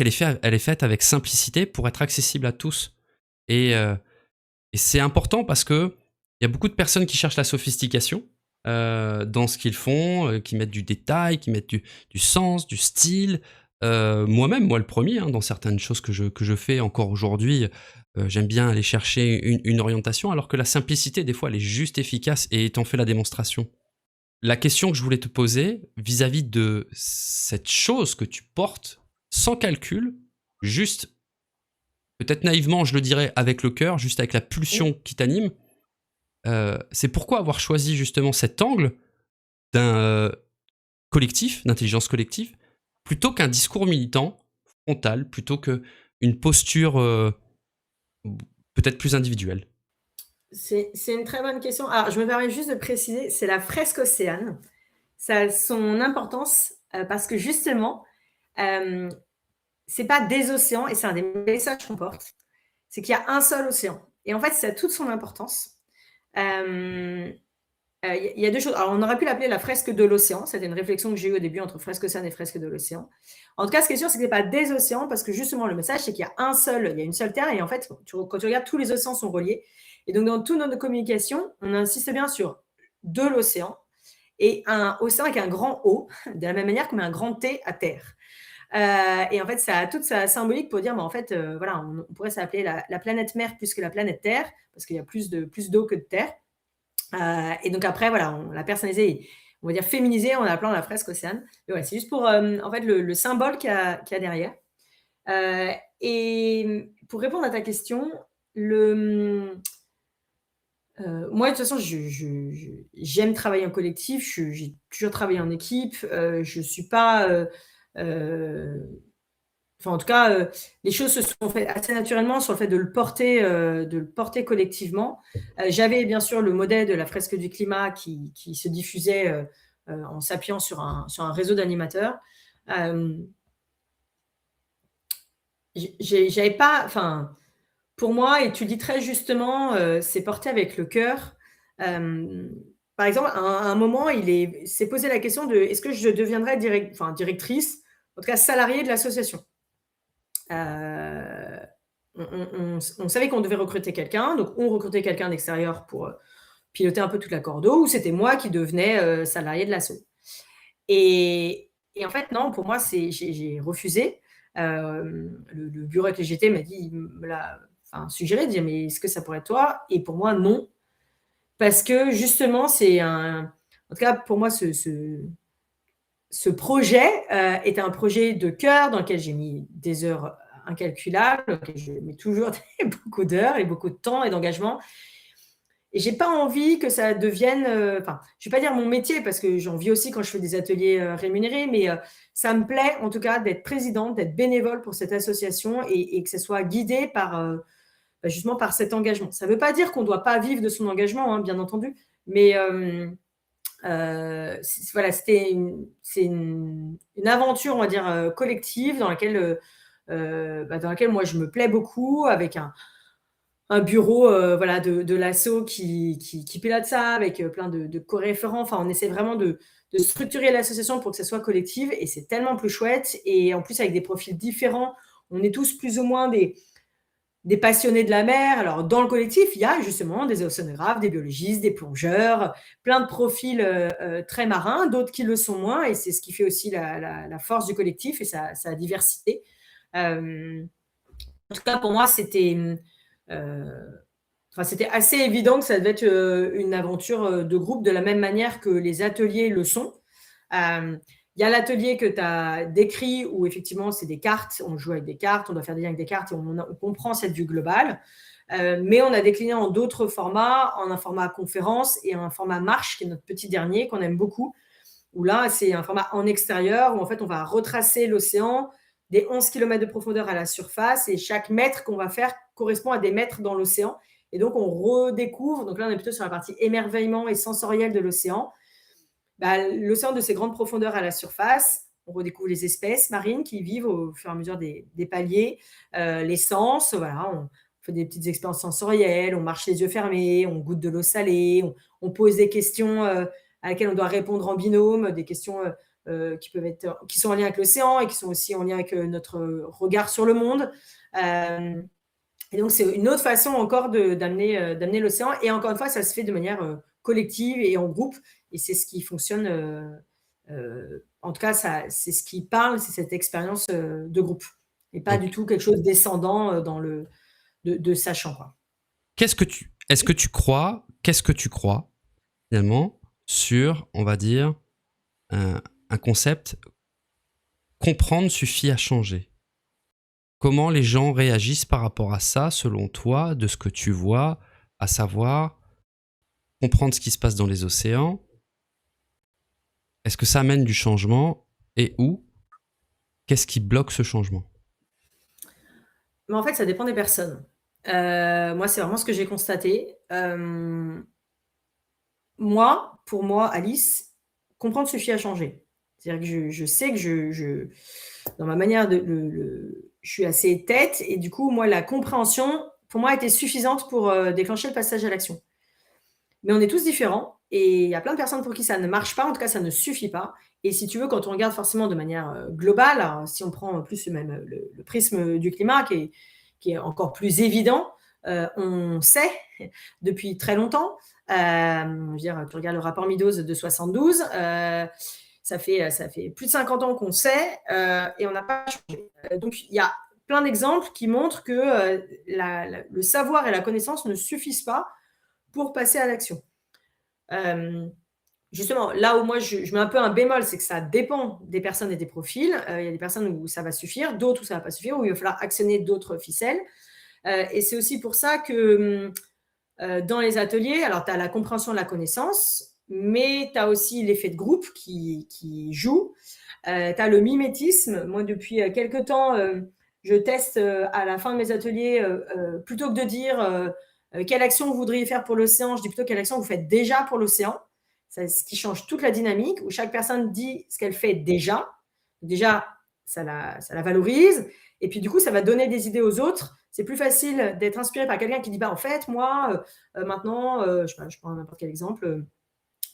est faite avec simplicité pour être accessible à tous. Et c'est important parce qu'il y a beaucoup de personnes qui cherchent la sophistication dans ce qu'ils font, qui mettent du détail, qui mettent du sens, du style, Moi-même, moi le premier, hein, dans certaines choses que je fais encore aujourd'hui, j'aime bien aller chercher une orientation, alors que la simplicité, des fois, elle est juste efficace et t'en fais la démonstration. La question que je voulais te poser vis-à-vis de cette chose que tu portes sans calcul, juste, peut-être naïvement, je le dirais avec le cœur, juste avec la pulsion qui t'anime, c'est pourquoi avoir choisi justement cet angle d'un collectif, d'intelligence collective, plutôt qu'un discours militant, frontal, plutôt qu'une posture peut-être plus individuelle. C'est une très bonne question. Alors, je me permets juste de préciser, c'est la fresque océane. Ça a son importance parce que justement, euh, c'est pas des océans, et c'est un des messages qu'on porte, c'est qu'il y a un seul océan. Et en fait, ça a toute son importance. Euh, Il y a deux choses. Alors, on aurait pu l'appeler la fresque de l'océan. C'était une réflexion que j'ai eue au début entre fresque océane et fresque de l'océan. En tout cas, ce qui est sûr, c'est que ce n'est pas des océans, parce que justement, le message, c'est qu'il y a il y a une seule Terre, et en fait, quand tu regardes, tous les océans sont reliés. Et donc, dans toutes nos communications, on insiste bien sur de l'océan, et un océan avec un grand O, de la même manière qu'on met un grand T à Terre. Et en fait, ça a toute sa symbolique pour dire, en fait, voilà, on pourrait s'appeler la planète mer plus que la planète Terre, parce qu'il y a plus d'eau que de terre. Et donc après, voilà, on l'a personnalisé, on va dire féminisé en l'appelant la fresque océane. Mais ouais, c'est juste pour en fait le symbole qu'il y a derrière. Et pour répondre à ta question, moi, de toute façon, j'aime travailler en collectif. J'ai toujours travaillé en équipe. Je suis pas. Enfin, en tout cas, les choses se sont faites assez naturellement sur le fait de le porter collectivement. J'avais bien sûr le modèle de la fresque du climat qui se diffusait en s'appuyant sur un réseau d'animateurs. Euh, J'avais pas, enfin, pour moi, et tu le dis très justement, c'est porté avec le cœur. Euh, Par exemple, à un moment, s'est posé la question de est-ce que je deviendrais directrice, en tout cas salariée de l'association. Euh, on savait qu'on devait recruter quelqu'un, donc on recrutait quelqu'un d'extérieur pour piloter un peu toute la cordeau, ou c'était moi qui devenais salarié de l'asso. Et en fait, non, pour moi, j'ai refusé. Le bureau avec lequel j'étais m'a dit, me l'a suggéré, de dire, mais est-ce que ça pourrait être toi? Et pour moi, non. Parce que justement, en tout cas, pour moi, ce projet est un projet de cœur dans lequel j'ai mis des heures incalculables, dans lequel je mets toujours beaucoup d'heures et beaucoup de temps et d'engagement. Et j'ai pas envie que ça devienne, je vais pas dire mon métier parce que j'en vis aussi quand je fais des ateliers rémunérés, mais ça me plaît en tout cas d'être présidente, d'être bénévole pour cette association et que ça soit guidé justement par cet engagement. Ça veut pas dire qu'on doit pas vivre de son engagement, hein, bien entendu, mais voilà, c'est une aventure, on va dire, collective dans laquelle moi je me plais beaucoup, avec un bureau voilà, de l'asso qui pilote ça, avec plein de co-référents. Enfin, on essaie vraiment de structurer l'association pour que ça soit collective, et c'est tellement plus chouette. Et en plus, avec des profils différents, on est tous plus ou moins des passionnés de la mer. Alors, dans le collectif, il y a justement des océanographes, des biologistes, des plongeurs, plein de profils très marins, d'autres qui le sont moins, et c'est ce qui fait aussi la force du collectif et sa diversité. En tout cas, pour moi, c'était assez évident que ça devait être une aventure de groupe, de la même manière que les ateliers le sont. Il y a l'atelier que tu as décrit où effectivement c'est des cartes, on joue avec des cartes, on doit faire des liens avec des cartes et on comprend cette vue globale. Mais on a décliné en d'autres formats, en un format conférence et un format marche, qui est notre petit dernier, qu'on aime beaucoup, où là c'est un format en extérieur, où en fait on va retracer l'océan des 11 km de profondeur à la surface, et chaque mètre qu'on va faire correspond à des mètres dans l'océan. Et donc on redécouvre, donc là on est plutôt sur la partie émerveillement et sensoriel de l'océan, l'océan de ses grandes profondeurs à la surface. On redécouvre les espèces marines qui vivent au fur et à mesure des paliers, les sens, voilà, on fait des petites expériences sensorielles, on marche les yeux fermés, on goûte de l'eau salée, on pose des questions à laquelle on doit répondre en binôme, des questions qui sont en lien avec l'océan et qui sont aussi en lien avec notre regard sur le monde. Et donc, c'est une autre façon encore d'amener l'océan. Et encore une fois, ça se fait de manière collective et en groupe. Et c'est ce qui fonctionne En tout cas, c'est ce qui parle, c'est cette expérience de groupe et pas du Ok. tout quelque chose descendant de sachant, quoi. Qu'est-ce que tu crois finalement sur, on va dire, un concept comprendre suffit à changer. Comment les gens réagissent par rapport à ça, selon toi, de ce que tu vois, à savoir comprendre ce qui se passe dans les océans? Est-ce que ça amène du changement et où? Qu'est-ce qui bloque ce changement? Mais en fait, ça dépend des personnes. Moi, c'est vraiment ce que j'ai constaté. Moi, pour moi, Alice, comprendre suffit à changer. C'est-à-dire que je sais que dans ma manière je suis assez tête et du coup, moi, la compréhension, pour moi, était suffisante pour déclencher le passage à l'action. Mais on est tous différents et il y a plein de personnes pour qui ça ne marche pas, en tout cas, ça ne suffit pas. Et si tu veux, quand on regarde forcément de manière globale, alors, si on prend plus même le prisme du climat qui est encore plus évident, on sait depuis très longtemps, je veux dire, tu regardes le rapport Meadows de 72, ça fait plus de 50 ans qu'on sait et on n'a pas changé. Donc, il y a plein d'exemples qui montrent que le savoir et la connaissance ne suffisent pas pour passer à l'action. Justement, là où moi je mets un peu un bémol, c'est que ça dépend des personnes et des profils. Il y a des personnes où ça va suffire, d'autres où ça ne va pas suffire, où il va falloir actionner d'autres ficelles. Et c'est aussi pour ça que dans les ateliers, alors tu as la compréhension de la connaissance, mais tu as aussi l'effet de groupe qui joue. Tu as le mimétisme. Moi, depuis quelques temps, je teste à la fin de mes ateliers, plutôt que de dire quelle action vous voudriez faire pour l'océan, je dis plutôt quelle action vous faites déjà pour l'océan. C'est ce qui change toute la dynamique, où chaque personne dit ce qu'elle fait déjà. Déjà, ça la valorise. Et puis, du coup, ça va donner des idées aux autres. C'est plus facile d'être inspiré par quelqu'un qui dit, bah, en fait, moi, maintenant, je prends n'importe quel exemple,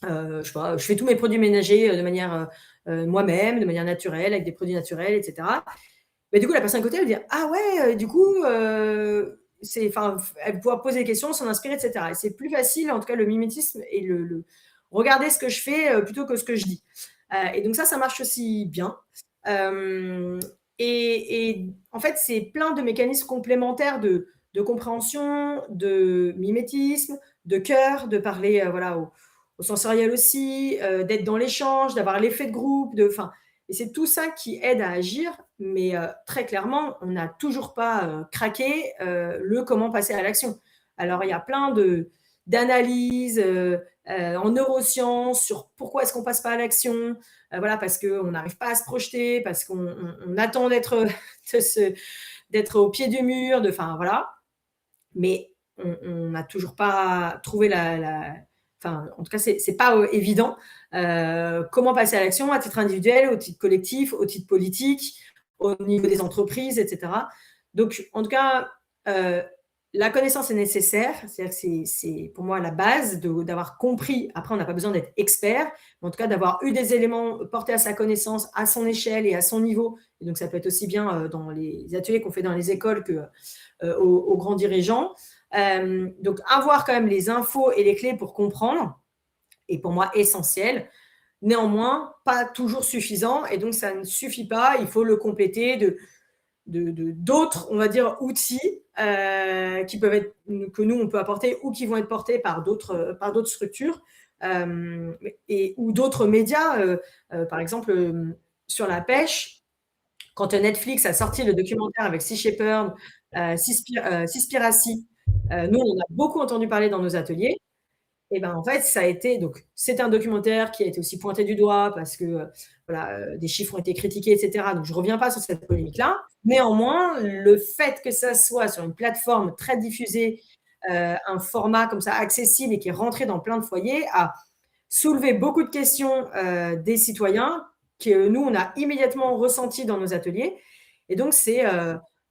je fais tous mes produits ménagers de manière moi-même, de manière naturelle, avec des produits naturels, etc. Mais du coup, la personne à côté, elle va dire, ah ouais, du coup, elle va pouvoir poser des questions, s'en inspirer, etc. Et c'est plus facile, en tout cas, le mimétisme et regarder ce que je fais plutôt que ce que je dis. Et donc ça marche aussi bien. Et en fait, c'est plein de mécanismes complémentaires de compréhension, de mimétisme, de cœur, de parler voilà, au sensoriel aussi, d'être dans l'échange, d'avoir l'effet de groupe. Et c'est tout ça qui aide à agir, mais très clairement, on n'a toujours pas craqué le comment passer à l'action. Alors, il y a plein d'analyses en neurosciences sur pourquoi est-ce qu'on passe pas à l'action, voilà, parce qu'on n'arrive pas à se projeter, parce qu'on attend d'être au pied du mur, voilà. Mais on n'a toujours pas trouvé en tout cas, c'est pas évident. Comment passer à l'action à titre individuel, au titre collectif, au titre politique, au niveau des entreprises, etc. Donc, en tout cas, la connaissance est nécessaire. C'est-à-dire que c'est pour moi la base d'avoir compris. Après, on n'a pas besoin d'être expert, mais en tout cas d'avoir eu des éléments portés à sa connaissance, à son échelle et à son niveau. Et donc, ça peut être aussi bien dans les ateliers qu'on fait dans les écoles que aux grands dirigeants. Donc, avoir quand même les infos et les clés pour comprendre est pour moi essentiel. Néanmoins, pas toujours suffisant. Et donc, ça ne suffit pas. Il faut le compléter d'autres, on va dire, outils qui peuvent être, que nous, on peut apporter ou qui vont être portés par d'autres structures ou d'autres médias. Par exemple, sur la pêche, quand Netflix a sorti le documentaire avec Sea Shepherd, Seaspiracy, nous, on en a beaucoup entendu parler dans nos ateliers. Et ben, en fait, ça a été donc c'est un documentaire qui a été aussi pointé du doigt parce que voilà, des chiffres ont été critiqués, etc. Donc, je reviens pas sur cette polémique-là. Néanmoins, le fait que ça soit sur une plateforme très diffusée, un format comme ça accessible et qui est rentré dans plein de foyers, a soulevé beaucoup de questions des citoyens que nous, on a immédiatement ressenti dans nos ateliers. Et donc, c'est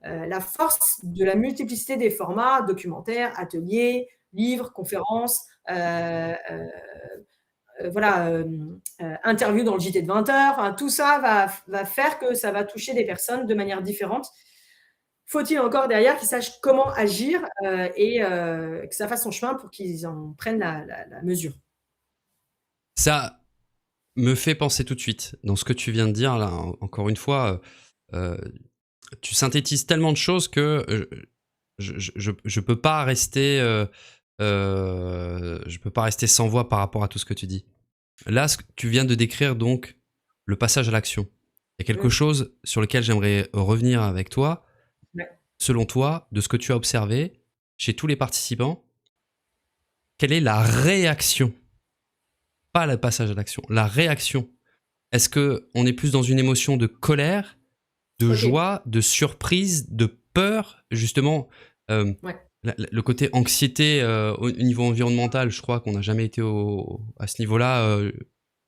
la force de la multiplicité des formats, documentaires, ateliers, livres, conférences, voilà, interviews dans le JT de 20h. Enfin, tout ça va faire que ça va toucher des personnes de manière différente. Faut-il encore derrière qu'ils sachent comment agir et que ça fasse son chemin pour qu'ils en prennent la mesure. Ça, me fait penser tout de suite dans ce que tu viens de dire là. Encore une fois, euh, tu synthétises tellement de choses que je peux pas rester, je peux pas rester sans voix par rapport à tout ce que tu dis. Là, tu viens de décrire donc le passage à l'action. Il y a quelque Mm. chose sur lequel j'aimerais revenir avec toi. Ouais. Selon toi, de ce que tu as observé chez tous les participants, quelle est la réaction? Pas le passage à l'action, la réaction. Est-ce que on est plus dans une émotion de colère, de Ok. joie, de surprise, de peur, justement, euh, Ouais. le côté anxiété au niveau environnemental, je crois qu'on n'a jamais été à ce niveau-là.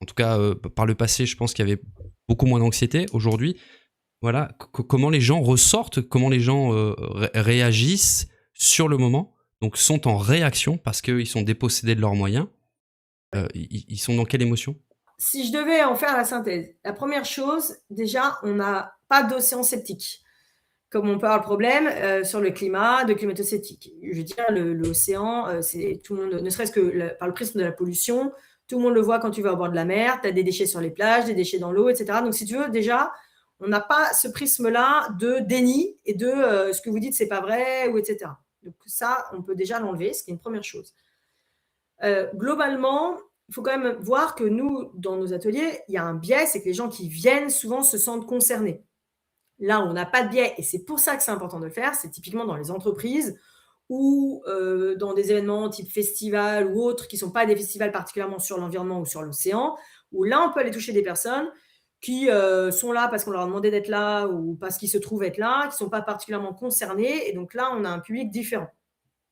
En tout cas, par le passé, je pense qu'il y avait beaucoup moins d'anxiété. Aujourd'hui, voilà, comment les gens ressortent, comment les gens réagissent sur le moment, donc sont en réaction parce qu'ils sont dépossédés de leurs moyens. Ils sont dans quelle émotion? Si je devais en faire la synthèse, la première chose, déjà, on n'a pas d'océan septique. Comme on peut avoir le problème sur le climat, de climato-sceptique. Je veux dire, l'océan, c'est tout le monde, ne serait-ce que par le prisme de la pollution, tout le monde le voit quand tu vas au bord de la mer, tu as des déchets sur les plages, des déchets dans l'eau, etc. Donc, si tu veux, déjà, on n'a pas ce prisme-là de déni et de ce que vous dites, c'est pas vrai, ou etc. Donc, ça, on peut déjà l'enlever, ce qui est une première chose. Globalement, il faut quand même voir que nous, dans nos ateliers, il y a un biais, c'est que les gens qui viennent souvent se sentent concernés. Là, on n'a pas de biais, et c'est pour ça que c'est important de le faire, c'est typiquement dans les entreprises ou dans des événements type festival ou autres, qui ne sont pas des festivals particulièrement sur l'environnement ou sur l'océan, où là, on peut aller toucher des personnes qui sont là parce qu'on leur a demandé d'être là ou parce qu'ils se trouvent être là, qui ne sont pas particulièrement concernés, et donc là, on a un public différent.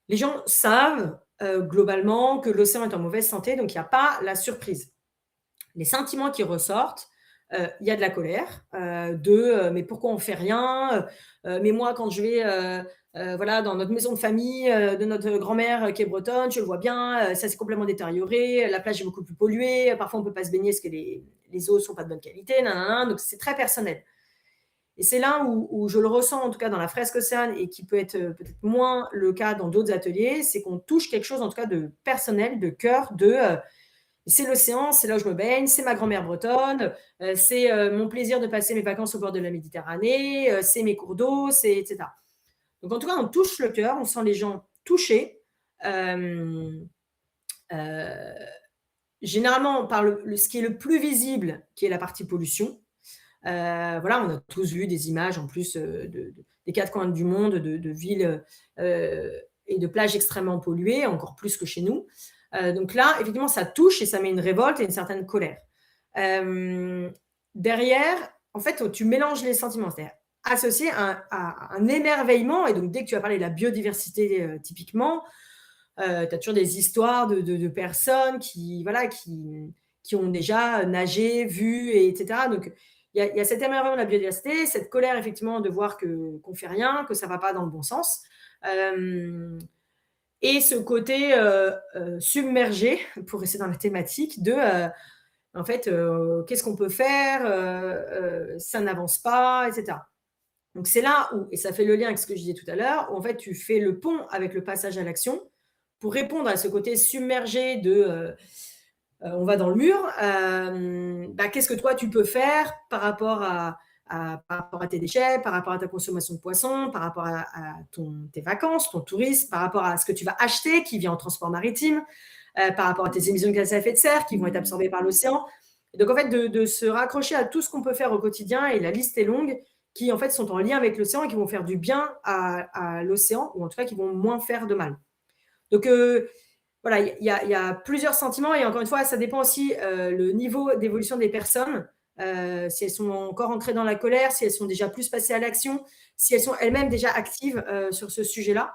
Les gens savent globalement que l'océan est en mauvaise santé, donc il n'y a pas la surprise. Les sentiments qui ressortent, il y a de la colère, mais pourquoi on fait rien, mais moi quand je vais voilà, dans notre maison de famille de notre grand-mère qui est bretonne, je le vois bien, ça s'est complètement détérioré, la plage est beaucoup plus polluée, parfois on peut pas se baigner parce que les eaux sont pas de bonne qualité, nanana, donc c'est très personnel. Et c'est là où je le ressens, en tout cas dans la fresque océane, et qui peut être peut-être moins le cas dans d'autres ateliers, c'est qu'on touche quelque chose, en tout cas, de personnel, de cœur, c'est l'océan, c'est là où je me baigne, c'est ma grand-mère bretonne, c'est mon plaisir de passer mes vacances au bord de la Méditerranée, c'est mes cours d'eau, c'est etc. Donc, en tout cas, on touche le cœur, on sent les gens touchés. Euh, euh, Généralement, par ce qui est le plus visible, qui est la partie pollution. Voilà, on a tous vu des images en plus des quatre coins du monde, de villes et de plages extrêmement polluées, encore plus que chez nous. Donc là, effectivement, ça touche et ça met une révolte et une certaine colère. Derrière, en fait, tu mélanges les sentiments, c'est-à-dire associé à un émerveillement. Et donc, dès que tu as parlé de la biodiversité, typiquement, tu as toujours des histoires de personnes voilà, qui ont déjà nagé, vu, etc. Donc, il y a cet émerveillement de la biodiversité, cette colère, effectivement, de voir qu'on ne fait rien, que ça ne va pas dans le bon sens. Et ce côté submergé, pour rester dans la thématique, en fait, qu'est-ce qu'on peut faire, ça n'avance pas, etc. Donc, c'est là où, et ça fait le lien avec ce que je disais tout à l'heure, où en fait, tu fais le pont avec le passage à l'action pour répondre à ce côté submergé on va dans le mur, qu'est-ce que toi tu peux faire par rapport par rapport à tes déchets, par rapport à ta consommation de poissons, par rapport à tes vacances, ton tourisme, par rapport à ce que tu vas acheter qui vient en transport maritime, par rapport à tes émissions de gaz à effet de serre qui vont être absorbées par l'océan. Et donc en fait, de se raccrocher à tout ce qu'on peut faire au quotidien, et la liste est longue, qui en fait sont en lien avec l'océan et qui vont faire du bien à l'océan, ou en tout cas qui vont moins faire de mal. Donc voilà, il y a plusieurs sentiments, et encore une fois, ça dépend aussi le niveau d'évolution des personnes, si elles sont encore ancrées dans la colère, si elles sont déjà plus passées à l'action, si elles sont elles-mêmes déjà actives sur ce sujet-là.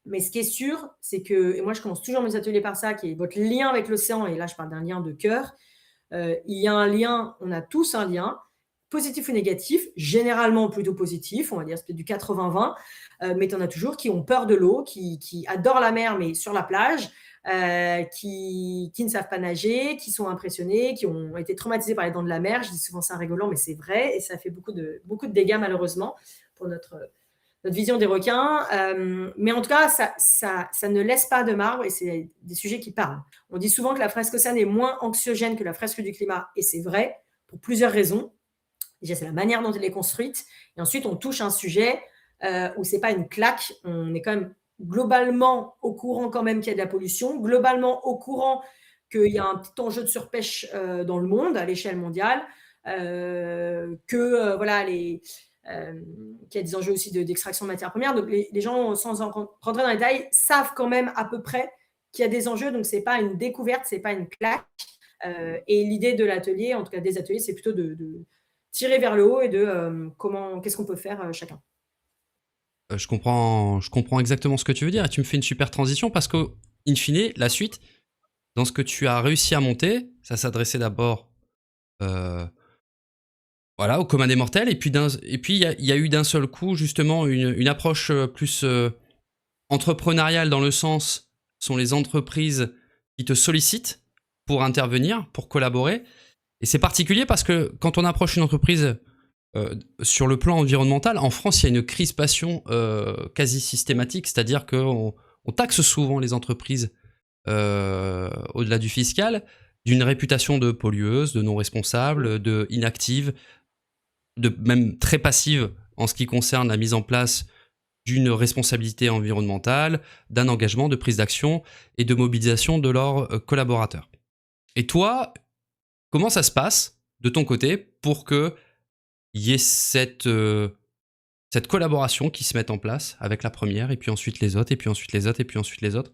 Mais ce qui est sûr, c'est que, et moi je commence toujours mes ateliers par ça, qui est votre lien avec l'océan, et là je parle d'un lien de cœur. Il y a un lien, on a tous un lien, positif ou négatif, généralement plutôt positif, on va dire c'est peut-être du 80-20, mais tu en as toujours qui ont peur de l'eau, qui adorent la mer mais sur la plage, qui ne savent pas nager, qui sont impressionnés, qui ont été traumatisés par les dents de la mer. Je dis souvent ça rigolant, mais c'est vrai, et ça fait beaucoup de dégâts malheureusement pour notre vision des requins. Mais en tout cas, ça ne laisse pas de marbre et c'est des sujets qui parlent. On dit souvent que la fresque océane est moins anxiogène que la fresque du climat et c'est vrai pour plusieurs raisons. Déjà, c'est la manière dont elle est construite. Et ensuite, on touche un sujet où c'est pas une claque. On est quand même globalement au courant quand même qu'il y a de la pollution, globalement au courant qu'il y a un petit enjeu de surpêche dans le monde, à l'échelle mondiale, voilà, qu'il y a des enjeux aussi d'extraction de matières premières. Donc, les gens, sans rentrer dans les détails, savent quand même à peu près qu'il y a des enjeux. Donc, c'est pas une découverte, c'est pas une claque. Et l'idée de l'atelier, en tout cas des ateliers, c'est plutôt de tirer vers le haut et de qu'est-ce qu'on peut faire chacun. Je comprends exactement ce que tu veux dire et tu me fais une super transition parce que, in fine, la suite, dans ce que tu as réussi à monter, ça s'adressait d'abord voilà, au commun des mortels et puis il y a eu d'un seul coup justement une approche plus entrepreneuriale dans le sens sont les entreprises qui te sollicitent pour intervenir, pour collaborer. Et c'est particulier parce que quand on approche une entreprise sur le plan environnemental, en France, il y a une crispation quasi systématique, c'est-à-dire qu'on taxe souvent les entreprises au-delà du fiscal d'une réputation de pollueuse, de non responsable, de inactive, de même très passive en ce qui concerne la mise en place d'une responsabilité environnementale, d'un engagement de prise d'action et de mobilisation de leurs collaborateurs. Et toi, comment ça se passe de ton côté pour qu'il y ait cette collaboration qui se mette en place avec la première, et puis ensuite les autres, et puis ensuite les autres, et puis ensuite les autres,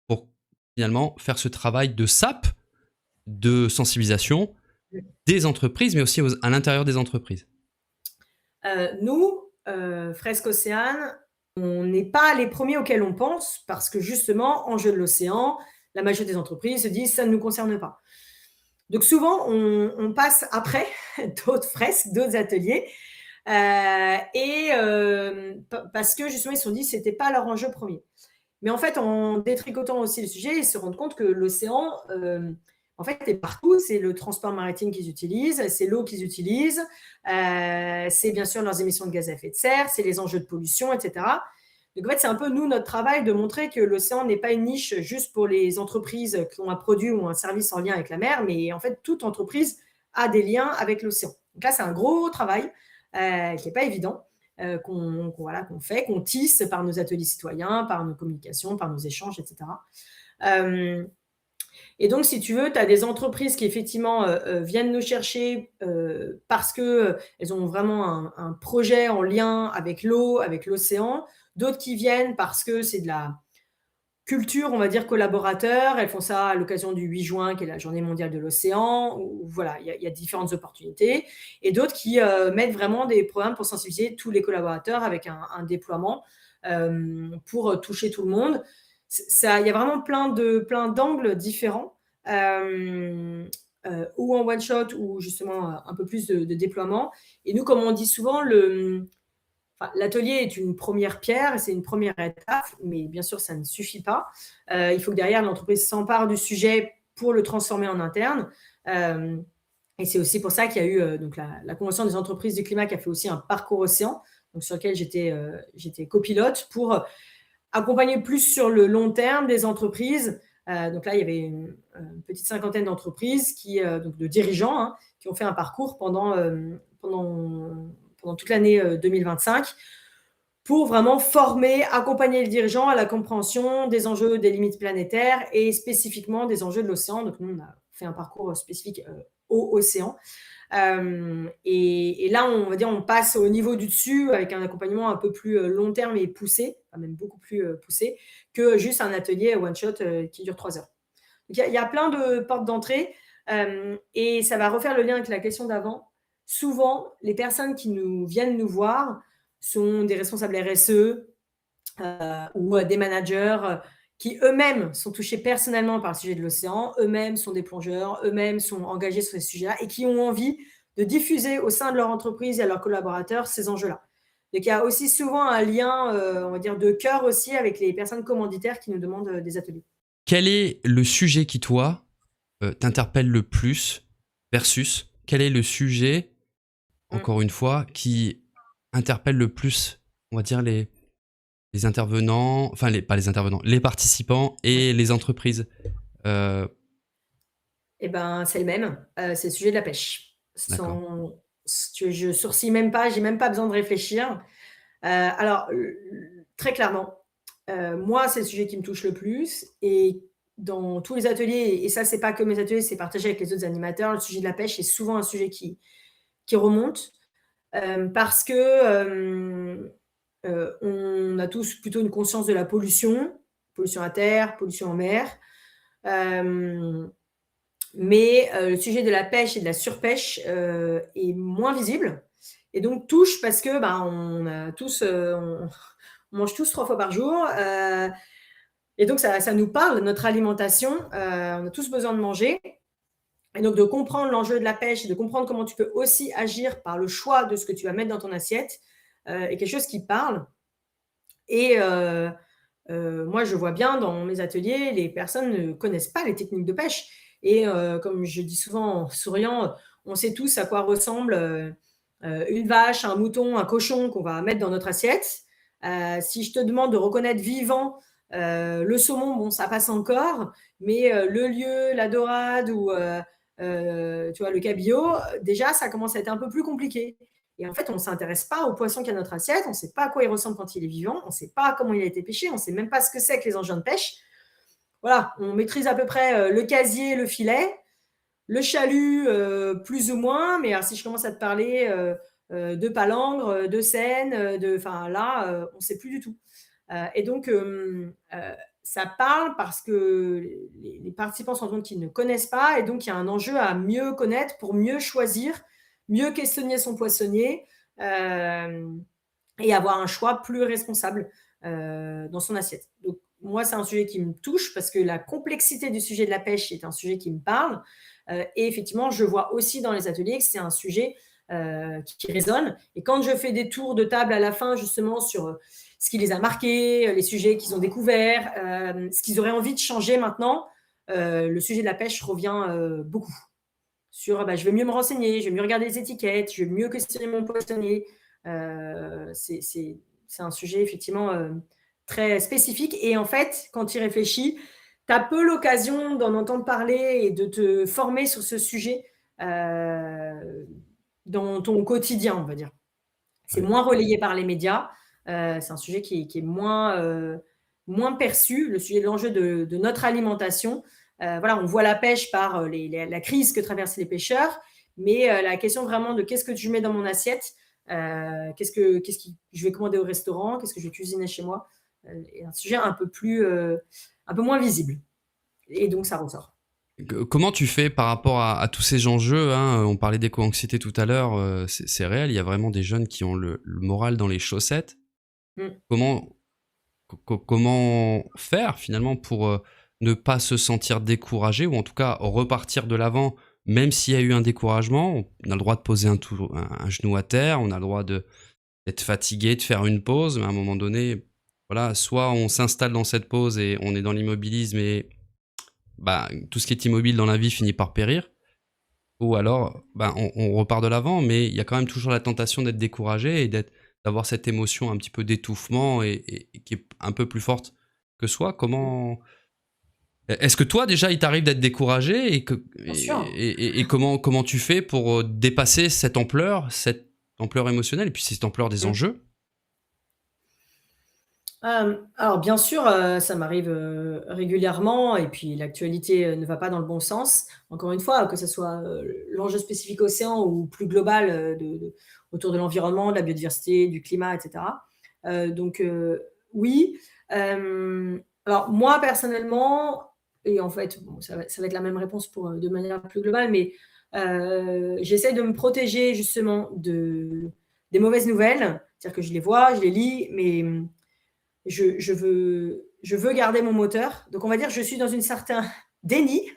pour finalement faire ce travail de SAP, de sensibilisation des entreprises, mais aussi à l'intérieur des entreprises? Nous, Fresque Océane, on n'est pas les premiers auxquels on pense parce que justement, enjeu de l'océan, la majorité des entreprises se disent ça ne nous concerne pas. Donc souvent, on passe après d'autres fresques, d'autres ateliers, parce que justement, ils se sont dit que ce n'était pas leur enjeu premier. Mais en fait, en détricotant aussi le sujet, ils se rendent compte que l'océan, en fait, est partout. C'est le transport maritime qu'ils utilisent, c'est l'eau qu'ils utilisent, c'est bien sûr leurs émissions de gaz à effet de serre, c'est les enjeux de pollution, etc. Donc en fait, c'est un peu nous, notre travail de montrer que l'océan n'est pas une niche juste pour les entreprises qui ont un produit ou un service en lien avec la mer, mais en fait, toute entreprise a des liens avec l'océan. Donc là, c'est un gros travail qui n'est pas évident. Qu'on fait, qu'on tisse par nos ateliers citoyens, par nos communications, par nos échanges, etc. Et donc, si tu veux, tu as des entreprises qui effectivement viennent nous chercher parce qu'elles ont vraiment un projet en lien avec l'eau, avec l'océan. D'autres qui viennent parce que c'est de la culture, on va dire, collaborateur. Elles font ça à l'occasion du 8 juin, qui est la journée mondiale de l'océan. Voilà, il y a différentes opportunités. Et d'autres qui mettent vraiment des programmes pour sensibiliser tous les collaborateurs avec un déploiement pour toucher tout le monde. Il y a vraiment plein d'angles différents, ou en one-shot, ou justement un peu plus de déploiement. Et nous, comme on dit souvent, l'atelier est une première pierre, c'est une première étape, mais bien sûr, ça ne suffit pas. Il faut que derrière, l'entreprise s'empare du sujet pour le transformer en interne. Et c'est aussi pour ça qu'il y a eu donc la Convention des entreprises du climat qui a fait aussi un parcours océan, donc sur lequel j'étais copilote pour accompagner plus sur le long terme des entreprises. Donc là, il y avait une petite cinquantaine d'entreprises, donc de dirigeants, qui ont fait un parcours pendant toute l'année 2025 pour vraiment former, accompagner les dirigeants à la compréhension des enjeux des limites planétaires et spécifiquement des enjeux de l'océan. Donc nous, on a fait un parcours spécifique au océan. Et là, on va dire, on passe au niveau du dessus avec un accompagnement un peu plus long terme et poussé, même beaucoup plus poussé, que juste un atelier one-shot qui dure 3 heures. Donc, il y a plein de portes d'entrée et ça va refaire le lien avec la question d'avant. Souvent, les personnes qui viennent nous voir sont des responsables RSE ou des managers qui eux-mêmes sont touchés personnellement par le sujet de l'océan, eux-mêmes sont des plongeurs, eux-mêmes sont engagés sur ces sujets-là et qui ont envie de diffuser au sein de leur entreprise et à leurs collaborateurs ces enjeux-là. Donc, il y a aussi souvent un lien, on va dire, de cœur aussi avec les personnes commanditaires qui nous demandent des ateliers. Quel est le sujet qui, toi, t'interpelle le plus versus quel est le sujet, encore une fois, qui interpelle le plus, on va dire, les les intervenants, enfin pas les intervenants, les participants Ouais. et les entreprises. Euh, Eh ben, c'est le même. C'est le sujet de la pêche. d'accord, Je sourcille même pas, j'ai même pas besoin de réfléchir. Alors, très clairement, moi, c'est le sujet qui me touche le plus. Et dans tous les ateliers, et ça, c'est pas que mes ateliers, c'est partagé avec les autres animateurs, le sujet de la pêche est souvent un sujet qui remonte. Parce que on a tous plutôt une conscience de la pollution à terre, pollution en mer. Euh, mais le sujet de la pêche et de la surpêche est moins visible et donc touche parce que on a tous, on mange tous 3 fois par jour et donc ça nous parle de notre alimentation. On a tous besoin de manger et donc de comprendre l'enjeu de la pêche et de comprendre comment tu peux aussi agir par le choix de ce que tu vas mettre dans ton assiette est quelque chose qui parle. Et moi, je vois bien dans mes ateliers, les personnes ne connaissent pas les techniques de pêche. Et comme je dis souvent en souriant, on sait tous à quoi ressemble une vache, un mouton, un cochon qu'on va mettre dans notre assiette. Si je te demande de reconnaître vivant le saumon, bon, ça passe encore, mais le lieu, la dorade ou tu vois, le cabillaud, déjà, ça commence à être un peu plus compliqué. Et en fait, on ne s'intéresse pas au poisson qu'il y a dans notre assiette, on ne sait pas à quoi il ressemble quand il est vivant, on ne sait pas comment il a été pêché, on ne sait même pas ce que c'est que les engins de pêche. Voilà, on maîtrise à peu près le casier, le filet, le chalut plus ou moins, mais alors, si je commence à te parler de palangre, de seine, enfin là, on ne sait plus du tout. Et donc, ça parle parce que les participants se rendent compte qu'ils ne connaissent pas et donc il y a un enjeu à mieux connaître pour mieux choisir, mieux questionner son poissonnier et avoir un choix plus responsable dans son assiette. Donc, moi, c'est un sujet qui me touche parce que la complexité du sujet de la pêche est un sujet qui me parle. Et effectivement, je vois aussi dans les ateliers que c'est un sujet qui résonne. Et quand je fais des tours de table à la fin, justement, sur ce qui les a marqués, les sujets qu'ils ont découverts, ce qu'ils auraient envie de changer maintenant, le sujet de la pêche revient beaucoup. Sur, je vais mieux me renseigner, je vais mieux regarder les étiquettes, je vais mieux questionner mon poissonnier. C'est un sujet effectivement très spécifique. Et en fait, quand tu y réfléchis, tu as peu l'occasion d'en entendre parler et de te former sur ce sujet dans ton quotidien, on va dire. C'est ouais. moins relayé par les médias. C'est un sujet qui est moins perçu, le sujet de l'enjeu de notre alimentation. Voilà, on voit la pêche par la crise que traversent les pêcheurs, mais la question vraiment de qu'est-ce que je mets dans mon assiette, qu'est-ce que je vais commander au restaurant, qu'est-ce que je vais cuisiner chez moi, est un sujet un peu moins visible. Et donc ça ressort. Comment tu fais par rapport à tous ces enjeux, hein, on parlait d'éco-anxiété tout à l'heure, c'est réel, il y a vraiment des jeunes qui ont le moral dans les chaussettes. Mm. Comment, comment faire finalement pour ne pas se sentir découragé ou en tout cas repartir de l'avant, même s'il y a eu un découragement, on a le droit de poser un genou à terre, on a le droit d'être fatigué, de faire une pause, mais à un moment donné, voilà, soit on s'installe dans cette pause et on est dans l'immobilisme et tout ce qui est immobile dans la vie finit par périr, ou alors on repart de l'avant, mais il y a quand même toujours la tentation d'être découragé et d'avoir cette émotion un petit peu d'étouffement et qui est un peu plus forte que soi. Comment est-ce que toi déjà il t'arrive d'être découragé Bien sûr. et comment tu fais pour dépasser cette ampleur émotionnelle et puis cette ampleur des Mm. enjeux? Alors bien sûr, ça m'arrive, régulièrement et puis l'actualité, ne va pas dans le bon sens. Encore une fois, que ce soit, l'enjeu spécifique océan ou plus global, autour de l'environnement, de la biodiversité, du climat et cetera. Donc oui. Alors moi personnellement et en fait, bon, ça va être la même réponse pour, de manière plus globale, mais j'essaie de me protéger justement des mauvaises nouvelles. C'est-à-dire que je les vois, je les lis, mais je veux garder mon moteur. Donc, on va dire que je suis dans un certain déni,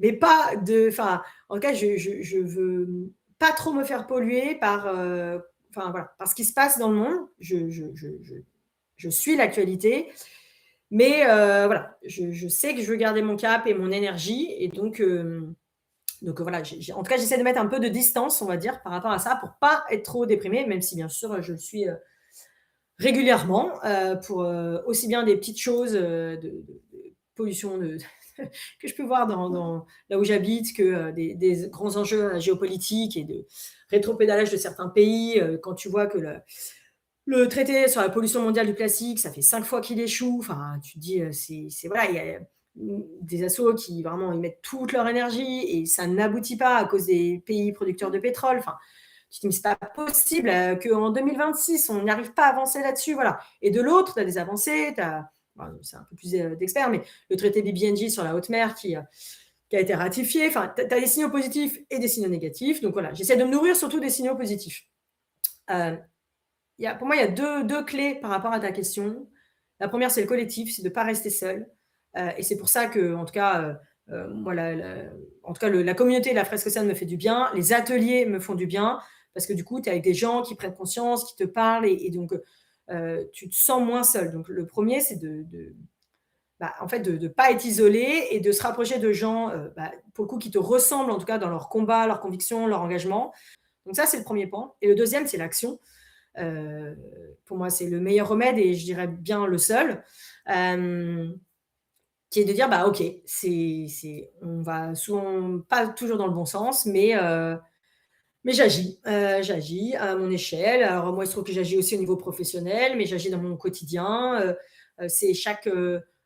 mais pas de. Enfin, en tout cas, je veux pas trop me faire polluer par, enfin, voilà, par ce qui se passe dans le monde. Je suis l'actualité, mais voilà, je sais que je veux garder mon cap et mon énergie. Et donc voilà, en tout cas, j'essaie de mettre un peu de distance, on va dire, par rapport à ça, pour pas être trop déprimée, même si bien sûr, je le suis régulièrement pour aussi bien des petites choses de pollution que je peux voir là où j'habite que des grands enjeux géopolitiques et de rétropédalage de certains pays. Quand tu vois que le traité sur la pollution mondiale du plastique, ça fait 5 fois qu'il échoue. Enfin, tu te dis, voilà, il y a des assos qui vraiment ils mettent toute leur énergie et ça n'aboutit pas à cause des pays producteurs de pétrole. Enfin, tu te dis, mais c'est pas possible qu'en 2026, on n'arrive pas à avancer là-dessus. Voilà. Et de l'autre, tu as des avancées, c'est un peu plus d'experts, mais le traité BBNJ sur la haute mer qui a été ratifié. Enfin, tu as des signaux positifs et des signaux négatifs. Donc voilà, j'essaie de me nourrir surtout des signaux positifs. Pour moi, il y a deux clés par rapport à ta question. La première, c'est le collectif, c'est de ne pas rester seul. Et c'est pour ça que, en tout cas, moi, la communauté de la fresque océane me fait du bien. Les ateliers me font du bien parce que du coup, tu es avec des gens qui prennent conscience, qui te parlent et donc tu te sens moins seul. Donc le premier, c'est en fait, de ne pas être isolé et de se rapprocher de gens, pour le coup, qui te ressemblent, en tout cas, dans leur combat, leurs convictions, leur engagement. Donc ça, c'est le premier point. Et le deuxième, c'est l'action. Pour moi, c'est le meilleur remède et je dirais bien le seul, qui est de dire, ok, on va souvent pas toujours dans le bon sens, mais j'agis à mon échelle. Alors moi, il se trouve que j'agis aussi au niveau professionnel, mais j'agis dans mon quotidien. C'est chaque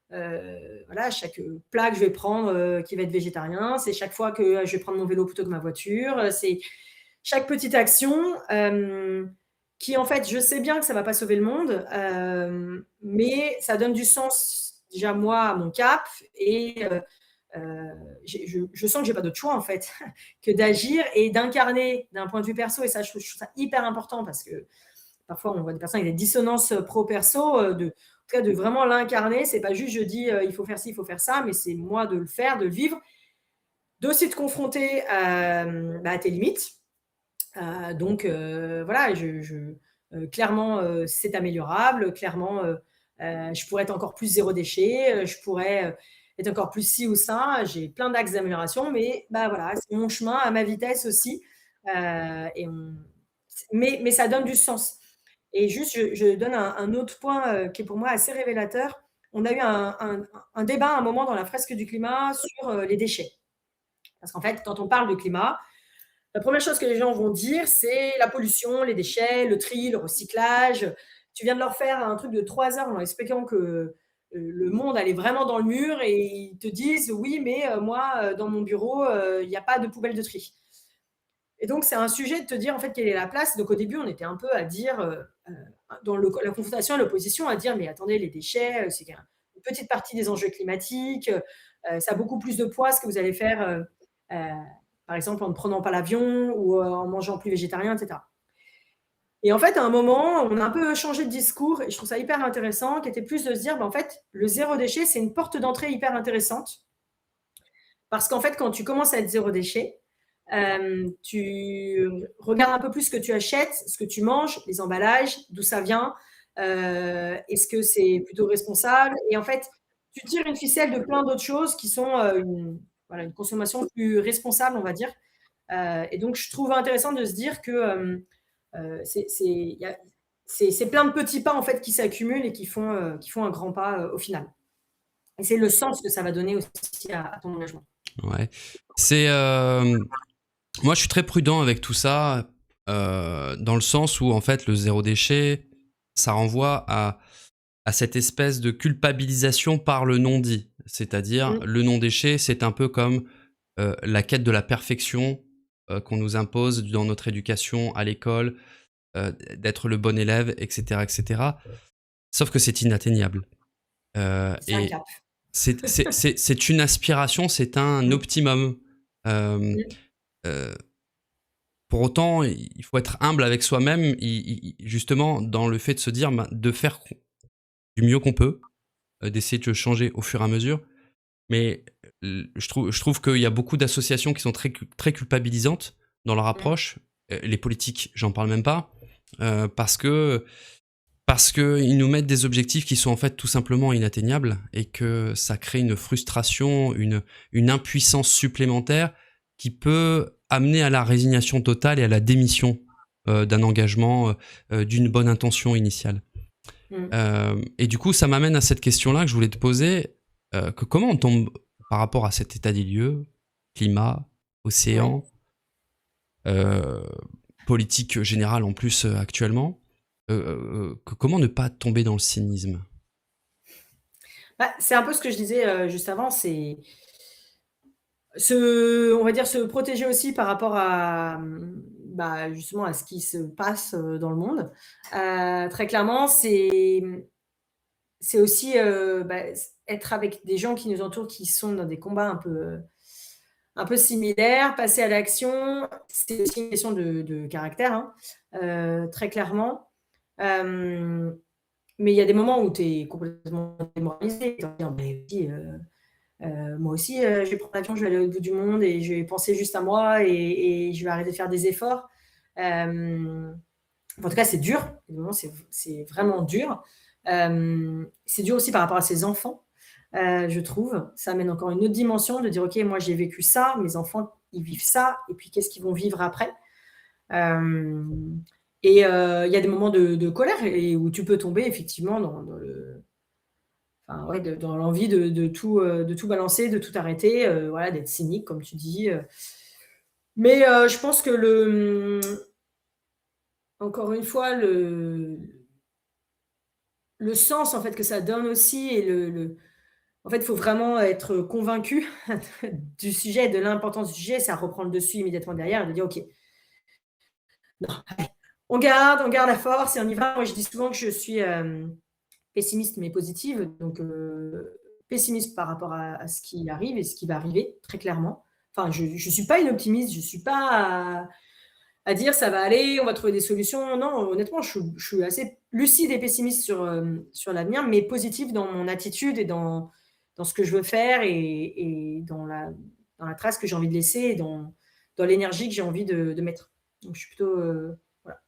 plat que je vais prendre qui va être végétarien. C'est chaque fois que je vais prendre mon vélo plutôt que ma voiture. C'est chaque petite action qui, en fait, je sais bien que ça ne va pas sauver le monde, mais ça donne du sens, déjà, moi, à mon cap. Et je sens que je n'ai pas d'autre choix, en fait, que d'agir et d'incarner d'un point de vue perso. Et ça, je trouve ça hyper important parce que parfois, on voit des personnes avec des dissonances pro-perso, en tout cas, de vraiment l'incarner. Ce n'est pas juste, je dis, il faut faire ci, il faut faire ça, mais c'est moi de le faire, de le vivre, d'aussi te confronter à tes limites. Donc voilà, clairement, c'est améliorable. Clairement, je pourrais être encore plus zéro déchet. Je pourrais être encore plus ci ou ça. J'ai plein d'axes d'amélioration, mais voilà, c'est mon chemin à ma vitesse aussi. Mais ça donne du sens. Et juste, je donne un autre point qui est pour moi assez révélateur. On a eu un débat à un moment dans la fresque du climat sur les déchets. Parce qu'en fait, quand on parle de climat, la première chose que les gens vont dire, c'est la pollution, les déchets, le tri, le recyclage. Tu viens de leur faire un truc de 3 heures en leur expliquant que le monde allait vraiment dans le mur et ils te disent oui, mais moi, dans mon bureau, il n'y a pas de poubelle de tri. Et donc, c'est un sujet de te dire en fait quelle est la place. Donc, au début, on était un peu à dire, dans la confrontation, l'opposition, à dire mais attendez, les déchets, c'est une petite partie des enjeux climatiques. Ça a beaucoup plus de poids ce que vous allez faire. Par exemple, en ne prenant pas l'avion ou en mangeant plus végétarien, etc. Et en fait, à un moment, on a un peu changé de discours et je trouve ça hyper intéressant, qui était plus de se dire, en fait, le zéro déchet, c'est une porte d'entrée hyper intéressante. Parce qu'en fait, quand tu commences à être zéro déchet, tu regardes un peu plus ce que tu achètes, ce que tu manges, les emballages, d'où ça vient, est-ce que c'est plutôt responsable? Et en fait, tu tires une ficelle de plein d'autres choses qui sont une consommation plus responsable, on va dire. Et donc, je trouve intéressant de se dire que c'est plein de petits pas en fait qui s'accumulent et qui font un grand pas au final. Et c'est le sens que ça va donner aussi à ton engagement. Ouais. Moi, je suis très prudent avec tout ça, dans le sens où en fait, le zéro déchet, ça renvoie à cette espèce de culpabilisation par le non-dit. C'est-à-dire, le non-déchet, c'est un peu comme la quête de la perfection qu'on nous impose dans notre éducation à l'école, d'être le bon élève, etc., etc. Sauf que c'est inatteignable. C'est un cap. C'est une aspiration, c'est un optimum. Pour autant, il faut être humble avec soi-même, justement, dans le fait de se dire de faire du mieux qu'on peut, d'essayer de changer au fur et à mesure. Mais je trouve qu'il y a beaucoup d'associations qui sont très, très culpabilisantes dans leur approche. Les politiques, j'en parle même pas, parce que ils nous mettent des objectifs qui sont en fait tout simplement inatteignables et que ça crée une frustration, une impuissance supplémentaire qui peut amener à la résignation totale et à la démission d'un engagement, d'une bonne intention initiale. Mmh. Et du coup, ça m'amène à cette question-là que je voulais te poser. Comment on tombe par rapport à cet état des lieux, climat, Ouais. océan, euh, politique générale en plus actuellement, comment ne pas tomber dans le cynisme? Bah, c'est un peu ce que je disais, juste avant, c'est on va dire se protéger aussi par rapport à, bah, justement à ce qui se passe, dans le monde. Très clairement, c'est aussi, bah, être avec des gens qui nous entourent, qui sont dans des combats un peu similaires, passer à l'action. C'est aussi une question de caractère, hein, très clairement. Hem, mais il y a des moments où tu es complètement démoralisé. Tu te dis: «Mais oui, moi aussi, je vais prendre l'avion, je vais aller au bout du monde et je vais penser juste à moi et je vais arrêter de faire des efforts». En tout cas, c'est dur. Évidemment, c'est vraiment dur. C'est dur aussi par rapport à ses enfants, je trouve. Ça amène encore une autre dimension de dire: «OK, moi, j'ai vécu ça, mes enfants, ils vivent ça et puis qu'est-ce qu'ils vont vivre après?» Hem et il y a des moments de colère et où tu peux tomber effectivement dans le enfin, ouais, dans l'envie de tout balancer, de tout arrêter, voilà, d'être cynique comme tu dis, mais je pense que encore une fois, le sens en fait que ça donne aussi et en fait, il faut vraiment être convaincu du sujet, de l'importance du sujet, ça reprend le dessus immédiatement derrière et de dire: «OK, non, allez, on garde la force et on y va». Moi, je dis souvent que je suis, pessimiste mais positive, donc pessimiste par rapport à ce qui arrive et ce qui va arriver, très clairement. Enfin, je ne suis pas une optimiste, je ne suis pas à dire: «Ça va aller, on va trouver des solutions». Non, honnêtement, je suis assez lucide et pessimiste sur l'avenir, mais positive dans mon attitude et dans ce que je veux faire et dans la trace que j'ai envie de laisser et dans l'énergie que j'ai envie de mettre. Donc je suis plutôt, voilà,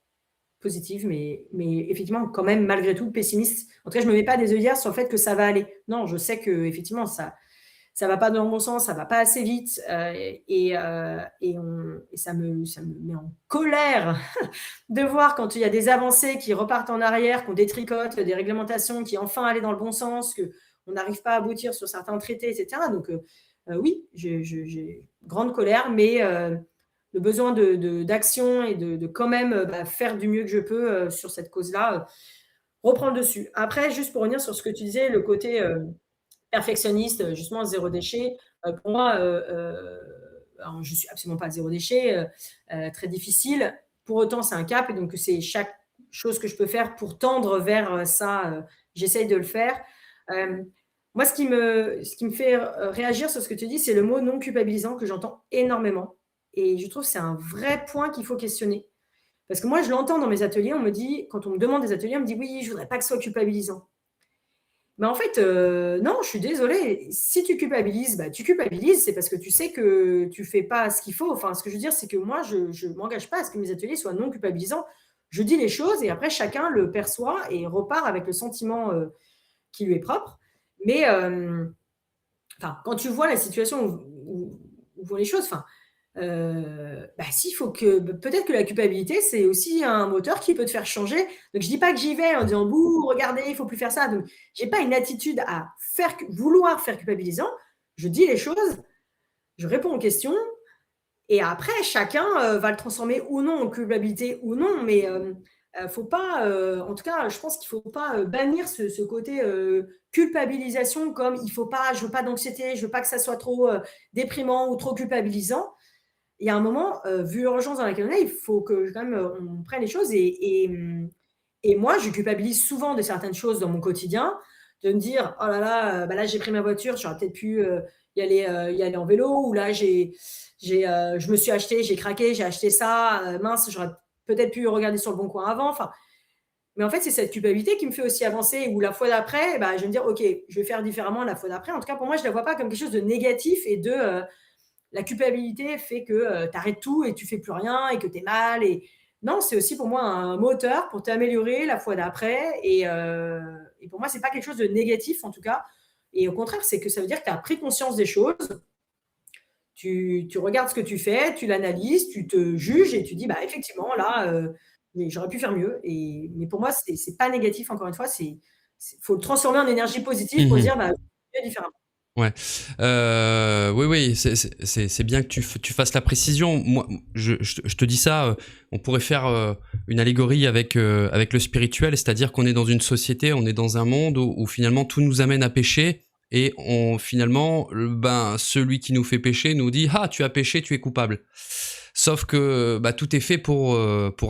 positive, mais effectivement, quand même, malgré tout, pessimiste. En tout cas, je me mets pas des œillères sur le fait que ça va aller. Non, je sais qu'effectivement, ça va pas dans le bon sens, ça va pas assez vite, et ça me met en colère de voir quand il y a des avancées qui repartent en arrière, qu'on détricote, des réglementations qui enfin allaient dans le bon sens, qu'on n'arrive pas à aboutir sur certains traités, et cetera. Donc oui, j'ai grande colère, mais le besoin d'action et de quand même, bah, faire du mieux que je peux, sur cette cause-là, reprend le dessus. Après, juste pour revenir sur ce que tu disais, le côté, perfectionniste, justement zéro déchet. Pour moi, alors je suis absolument pas zéro déchet, très difficile. Pour autant, c'est un cap et donc c'est chaque chose que je peux faire pour tendre vers, ça, j'essaye de le faire. Hem, Moi, ce qui me fait, réagir sur ce que tu dis, c'est le mot non culpabilisant que j'entends énormément et je trouve que c'est un vrai point qu'il faut questionner. Parce que moi, je l'entends dans mes ateliers, on me dit quand on me demande des ateliers, on me dit: «Oui, je voudrais pas que ce soit culpabilisant». Mais en fait, non, je suis désolée. Si tu culpabilises, bah, tu culpabilises, c'est parce que tu sais que tu fais pas ce qu'il faut. Enfin, ce que je veux dire, c'est que moi, je m'engage pas à ce que mes ateliers soient non culpabilisants. Je dis les choses et après chacun le perçoit et repart avec le sentiment, qui lui est propre. Mais, enfin, quand tu vois la situation où vont les choses, enfin, bah, si, il faut que peut-être que la culpabilité, c'est aussi un moteur qui peut te faire changer. Donc je dis pas que j'y vais en disant: «Bouh, regardez, il faut plus faire ça». Donc j'ai pas une attitude à vouloir faire culpabilisant. Je dis les choses, je réponds aux questions et après chacun, va le transformer ou non en culpabilité ou non. Mais, faut pas, en tout cas, je pense qu'il faut pas, bannir ce côté, culpabilisation comme il faut pas je veux pas d'anxiété, je veux pas que ça soit trop, déprimant ou trop culpabilisant. Il y a un moment, vu l'urgence dans laquelle on est, il faut que quand même, on prenne les choses et moi, je culpabilise souvent de certaines choses dans mon quotidien, de me dire: «Oh là là, bah là, j'ai pris ma voiture, j'aurais peut-être pu, y aller en vélo» ou là, je me suis acheté, j'ai craqué, j'ai acheté ça, mince, j'aurais peut-être pu regarder sur le bon coin avant. Enfin, mais en fait, c'est cette culpabilité qui me fait aussi avancer où la fois d'après, bah, je vais me dire: «OK, je vais faire différemment la fois d'après». En tout cas, pour moi, je ne la vois pas comme quelque chose de négatif et la culpabilité fait que tu arrêtes tout et tu fais plus rien et que tu es mal. Et non, c'est aussi pour moi un moteur pour t'améliorer la fois d'après. Et pour moi, c'est pas quelque chose de négatif en tout cas. Et au contraire, c'est que ça veut dire que tu as pris conscience des choses, tu regardes ce que tu fais, tu l'analyses, tu te juges et tu dis, bah, effectivement, là, j'aurais pu faire mieux. Mais pour moi, c'est pas négatif, encore une fois, faut le transformer en énergie positive pour se Mhm. dire, bah, je vais différemment. Ouais. Oui, oui, c'est bien que tu fasses la précision. Moi, je te dis ça, on pourrait faire une allégorie avec le spirituel, c'est-à-dire qu'on est dans une société, on est dans un monde où finalement tout nous amène à pécher et finalement, ben, celui qui nous fait pécher nous dit ah, tu as péché, tu es coupable. Sauf que bah, tout est fait pour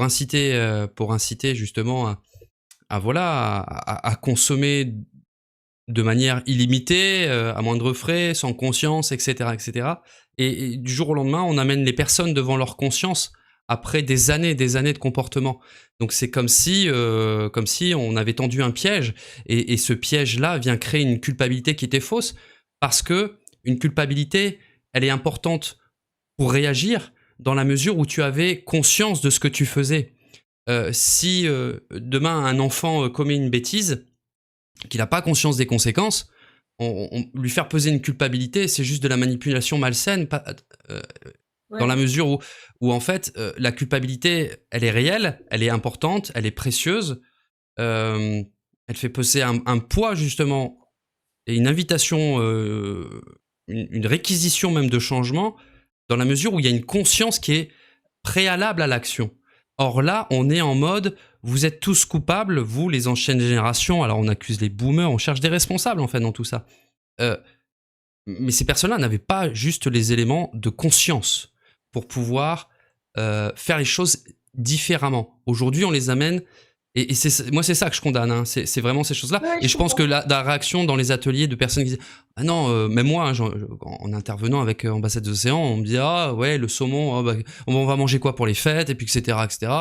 inciter justement voilà, à consommer de manière illimitée, à moindre frais, sans conscience, etc., etc. Et du jour au lendemain, on amène les personnes devant leur conscience après des années de comportement. Donc c'est comme si on avait tendu un piège, et ce piège-là vient créer une culpabilité qui était fausse, parce que une culpabilité, elle est importante pour réagir dans la mesure où tu avais conscience de ce que tu faisais. Si demain un enfant commet une bêtise, qu'il n'a pas conscience des conséquences, lui faire peser une culpabilité, c'est juste de la manipulation malsaine, euh, dans la Ouais. mesure où en fait, la culpabilité, elle est réelle, elle est importante, elle est précieuse, euh, elle fait peser un poids justement, et une invitation, une réquisition même de changement, dans la mesure où il y a une conscience qui est préalable à l'action. Or là, on est en mode, vous êtes tous coupables, vous, les anciennes générations, alors on accuse les boomers, on cherche des responsables en fait dans tout ça. Euh, mais ces personnes-là n'avaient pas juste les éléments de conscience pour pouvoir faire les choses différemment. Aujourd'hui, on les amène, et moi c'est ça que je condamne, hein. C'est vraiment ces choses-là. Ouais, Et je je pense que comprends. la réaction dans les ateliers de personnes qui disent ah non, même moi, hein, en intervenant avec Ambassade des Océans, on me dit ah ouais, le saumon, bah, on va manger quoi pour les fêtes, et puis etc.,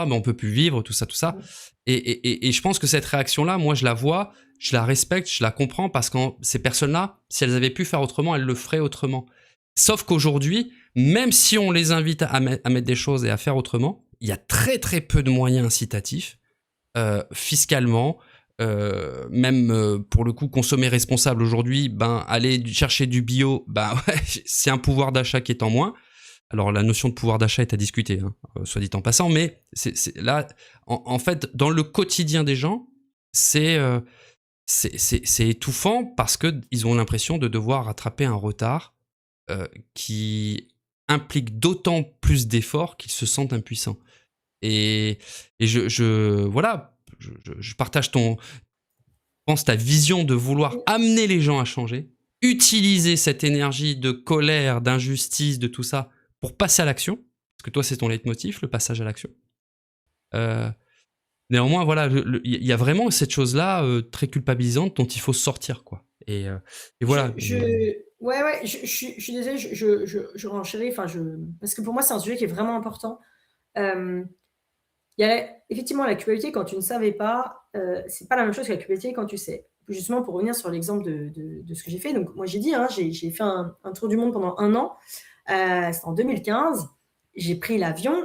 mais on peut plus vivre, tout ça, tout ça. Et je pense que cette réaction-là, moi je la vois, je la respecte, je la comprends, parce que ces personnes-là, si elles avaient pu faire autrement, elles le feraient autrement. Sauf qu'aujourd'hui, même si on les invite à mettre des choses et à faire autrement, il y a très très peu de moyens incitatifs, fiscalement, même pour le coup, consommer responsable aujourd'hui, ben, aller chercher du bio, ben, ouais, c'est un pouvoir d'achat qui est en moins. Alors la notion de pouvoir d'achat est à discuter, hein, soit dit en passant, mais là, en fait, dans le quotidien des gens, c'est c'est étouffant, parce qu'ils ont l'impression de devoir rattraper un retard qui implique d'autant plus d'efforts qu'ils se sentent impuissants. Et, voilà, je partage ta vision de vouloir amener les gens à changer, utiliser cette énergie de colère, d'injustice, de tout ça, pour passer à l'action, parce que toi, c'est ton leitmotiv, le passage à l'action. Euh, Néanmoins, voilà, il y a vraiment cette chose-là très culpabilisante dont il faut sortir, quoi. Et voilà. Ouais, ouais, je suis désolée, je renchéris, enfin, parce que pour moi, c'est un sujet qui est vraiment important. Euh, il y a effectivement la culpabilité quand tu ne savais pas, c'est pas la même chose que la culpabilité quand tu sais. Justement, pour revenir sur l'exemple de ce que j'ai fait, donc moi j'ai dit, hein, j'ai fait un tour du monde pendant 1 an, c'était en 2015, j'ai pris l'avion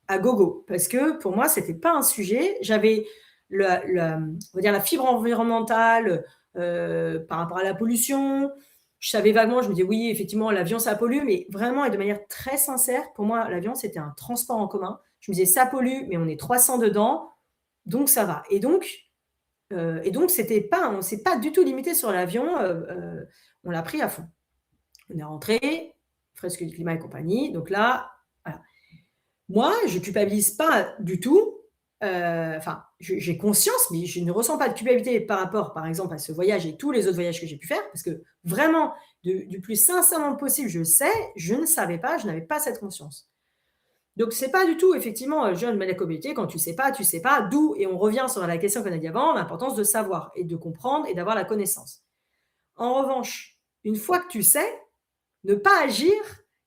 à gogo, parce que pour moi, c'était pas un sujet. J'avais on va dire la fibre environnementale par rapport à la pollution. Je savais vaguement, je me disais oui, effectivement, l'avion ça pollue, mais vraiment et de manière très sincère, pour moi, l'avion c'était un transport en commun. Je me disais ça pollue, mais on est 300 dedans, donc ça va. Et donc on ne s'est pas du tout limité sur l'avion, on l'a pris à fond. On est rentré, fresque du climat et compagnie. Donc là, voilà. Moi, je ne culpabilise pas du tout. Enfin, j'ai conscience, mais je ne ressens pas de culpabilité par rapport, par exemple, à ce voyage et tous les autres voyages que j'ai pu faire, parce que vraiment, du plus sincèrement possible, je sais, je ne savais pas, je n'avais pas cette conscience. Donc, c'est pas du tout, effectivement, jeune mais la communauté, quand tu sais pas, d'où, et on revient sur la question qu'on a dit avant, l'importance de savoir et de comprendre et d'avoir la connaissance. En revanche, une fois que tu sais, ne pas agir,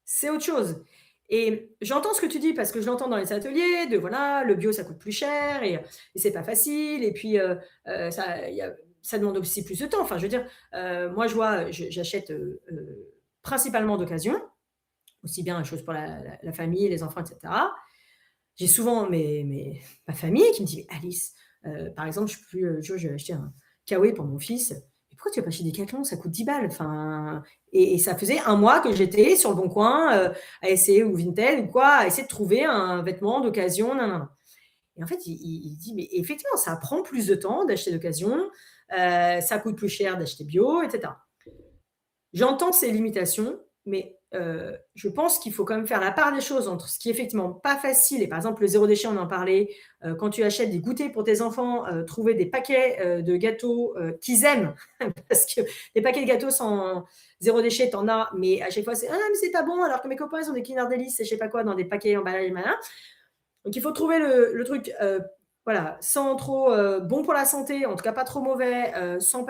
c'est autre chose. Et j'entends ce que tu dis parce que je l'entends dans les ateliers, de voilà, le bio ça coûte plus cher et c'est pas facile. Et puis ça demande aussi plus de temps. Enfin, je veux dire, moi je vois, j'achète principalement d'occasion, aussi bien la chose pour la famille, les enfants, etc. J'ai souvent ma famille qui me dit mais Alice, par exemple, j'ai acheté un kawaii pour mon fils. Mais pourquoi tu vas pas chez Decathlon? Ça coûte 10 balles. Enfin, et ça faisait 1 mois que j'étais sur le Bon Coin à essayer, ou Vinted ou quoi, à essayer de trouver un vêtement d'occasion. Non, non, non. Et en fait, il dit: «Mais effectivement, ça prend plus de temps d'acheter d'occasion, ça coûte plus cher d'acheter bio, et cetera». J'entends ces limitations, mais je pense qu'il faut quand même faire la part des choses entre ce qui est effectivement pas facile et par exemple le zéro déchet, on en parlait, quand tu achètes des goûters pour tes enfants, trouver des paquets, de gâteaux, qu'ils aiment parce que les paquets de gâteaux sans zéro déchet, tu en as, mais à chaque fois c'est: «Ah mais c'est pas bon», alors que mes copains ils ont des Kinder Délice et je sais pas quoi dans des paquets emballage machin. Donc il faut trouver le truc, voilà, sans trop, bon pour la santé, en tout cas pas trop mauvais, sans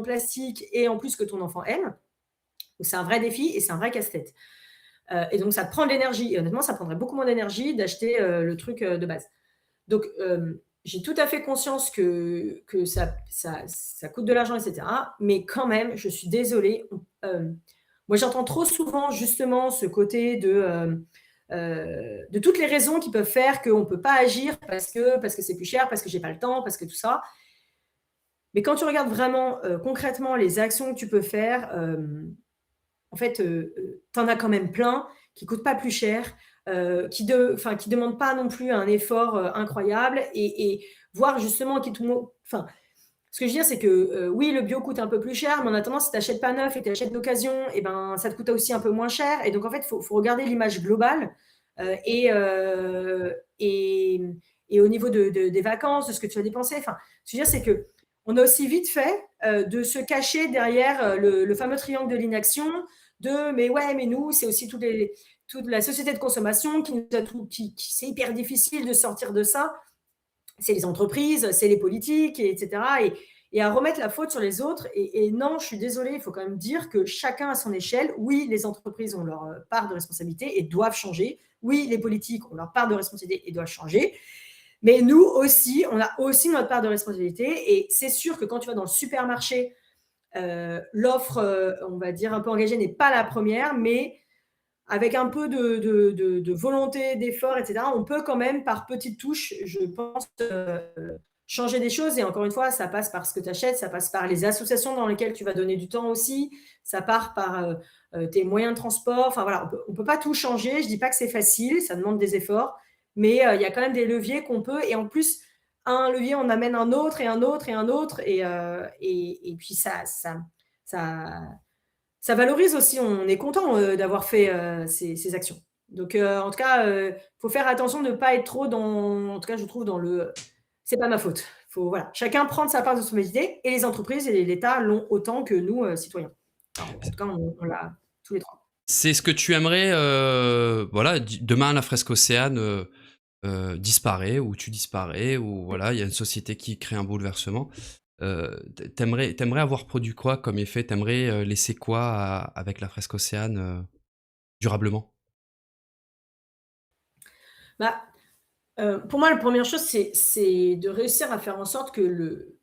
plastique et en plus que ton enfant aime. Donc c'est un vrai défi et c'est un vrai casse-tête. Et donc ça te prend de l'énergie et honnêtement, ça prendrait beaucoup moins d'énergie d'acheter, le truc, de base. Donc j'ai tout à fait conscience que ça coûte de l'argent et cetera, mais quand même, je suis désolée, moi j'entends trop souvent justement ce côté de toutes les raisons qui peuvent faire qu'on ne peut pas agir parce que c'est plus cher, parce que j'ai pas le temps, parce que tout ça. Mais quand tu regardes vraiment, concrètement les actions que tu peux faire, en fait, tu en as quand même plein qui coûtent pas plus cher, qui demandent pas non plus un effort, incroyable et voire justement qui te mo enfin, ce que je veux dire, c'est que, oui, le bio coûte un peu plus cher, mais en attendant, si tu achètes pas neuf et tu achètes d'occasion et ben, ça te coûte aussi un peu moins cher et donc en fait, faut regarder l'image globale, et au niveau des vacances, de ce que tu as dépensé. Enfin, ce que je veux dire, c'est qu'on a aussi vite fait, de se cacher derrière, le fameux triangle de l'inaction de: «Mais ouais, mais nous, c'est aussi toute la société de consommation qui nous a tout qui c'est hyper difficile de sortir de ça». C'est les entreprises, c'est les politiques, et etc. Et à remettre la faute sur les autres. Et non, je suis désolée, il faut quand même dire que chacun à son échelle. Oui, les entreprises ont leur part de responsabilité et doivent changer. Oui, les politiques ont leur part de responsabilité et doivent changer. Mais nous aussi, on a aussi notre part de responsabilité. Et c'est sûr que quand tu vas dans le supermarché, l'offre, on va dire, un peu engagée n'est pas la première, mais avec un peu de volonté, d'effort, et cetera, on peut quand même, par petites touches, je pense, changer des choses. Et encore une fois, ça passe par ce que tu achètes, ça passe par les associations dans lesquelles tu vas donner du temps aussi, ça part par tes moyens de transport. Enfin voilà, on peut pas tout changer. Je dis pas que c'est facile, ça demande des efforts, mais il y a quand même des leviers qu'on peut. Et en plus, un levier, on amène un autre et un autre et un autre. Et puis ça ça valorise aussi, on est content, d'avoir fait, ces actions. Donc en tout cas, faut faire attention de ne pas être trop dans, en tout cas je trouve, dans le: «C'est pas ma faute». Faut, voilà, chacun prendre sa part de responsabilité et les entreprises et l'État l'ont autant que nous, citoyens. Alors, en tout cas, on l'a tous les 3. C'est ce que tu aimerais, voilà, demain la fresque Océane disparaît ou tu disparais ou voilà, il y a une société qui crée un bouleversement. T'aimerais avoir produit quoi comme effet? T'aimerais laisser quoi avec la fresque Océane durablement? Bah, pour moi, la première chose, c'est de réussir à faire en sorte que le